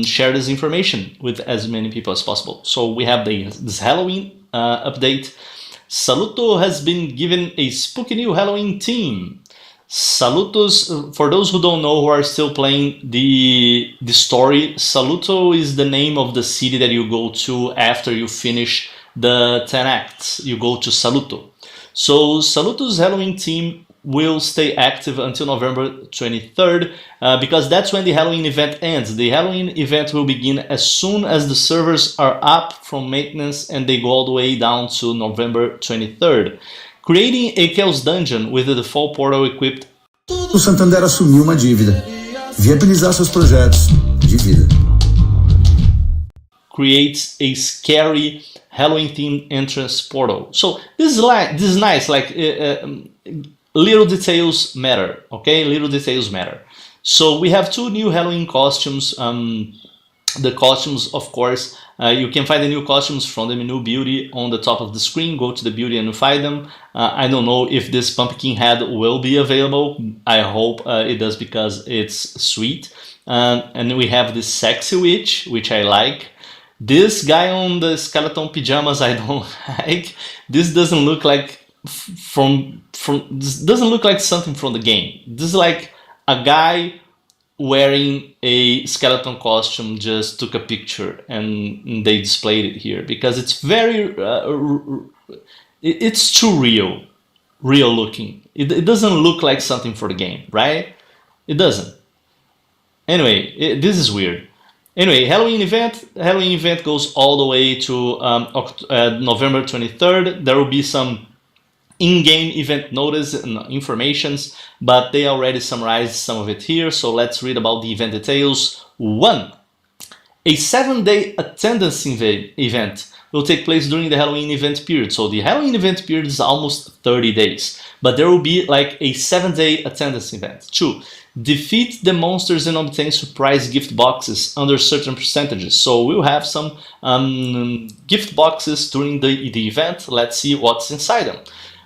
share this information with as many people as possible. So we have this Halloween update. Saluto has been given a spooky new Halloween theme. Salutos, for those who don't know, who are still playing the story, Saluto is the name of the city that you go to after you finish the 10 acts. You go to Saluto. So Saluto's Halloween team will stay active until November 23rd because that's when the Halloween event ends. The Halloween event will begin as soon as the servers are up from maintenance and they go all the way down to November 23rd. Creating a Chaos Dungeon with the default portal equipped. O Santander assumiu uma dívida. Viabilizar seus projetos de vida. Creates a scary Halloween-themed entrance portal. So this is nice. Like little details matter. Okay, little details matter. So we have 2 new Halloween costumes. The costumes, of course, you can find the new costumes from the menu beauty on the top of the screen. Go to the beauty and find them. I don't know if this pumpkin head will be available. I hope it does because it's sweet. And we have this sexy witch, which I like. This guy on the skeleton pajamas I don't like. This doesn't look like this doesn't look like something from the game. This is like a guy wearing a skeleton costume just took a picture and they displayed it here because it's very it's too real looking. It doesn't look like something for the game, right? It doesn't. Anyway, this is weird. Anyway, Halloween event goes all the way to November 23rd. There will be some in-game event notice and informations, but they already summarized some of it here, so let's read about the event details. 1. A 7-day attendance event will take place during the Halloween event period. So the Halloween event period is almost 30 days, but there will be like a 7-day attendance event. 2. Defeat the monsters and obtain surprise gift boxes under certain percentages. So we'll have some gift boxes during the event. Let's see what's inside them.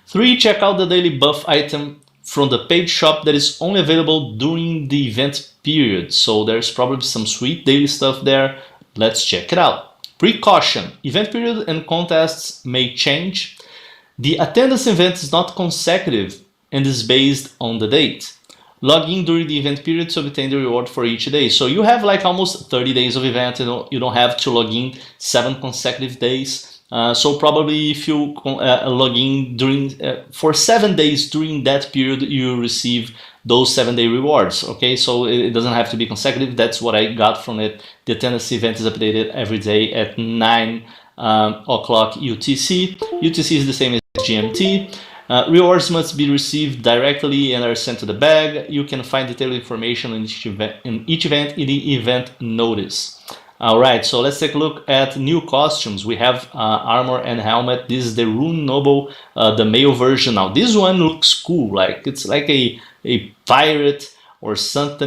3. Check out the daily buff item from the paid shop that is only available during the event period. So there's probably some sweet daily stuff there. Let's check it out. Precaution. Event period and contests may change. The attendance event is not consecutive and is based on the date. Log in during the event period to obtain the reward for each day. So you have like almost 30 days of event. You don't have to log in 7 consecutive days. So probably if you log in during for 7 days during that period, you receive those 7-day rewards. Okay, so it doesn't have to be consecutive. That's what I got from it. The attendance event is updated every day at 9 o'clock UTC. UTC is the same as GMT. Rewards must be received directly and are sent to the bag. You can find detailed information in each event in the event notice. Alright, so let's take a look at new costumes. We have armor and helmet. This is the Rune Noble, the male version. Now this one looks cool, like it's like a pirate or something.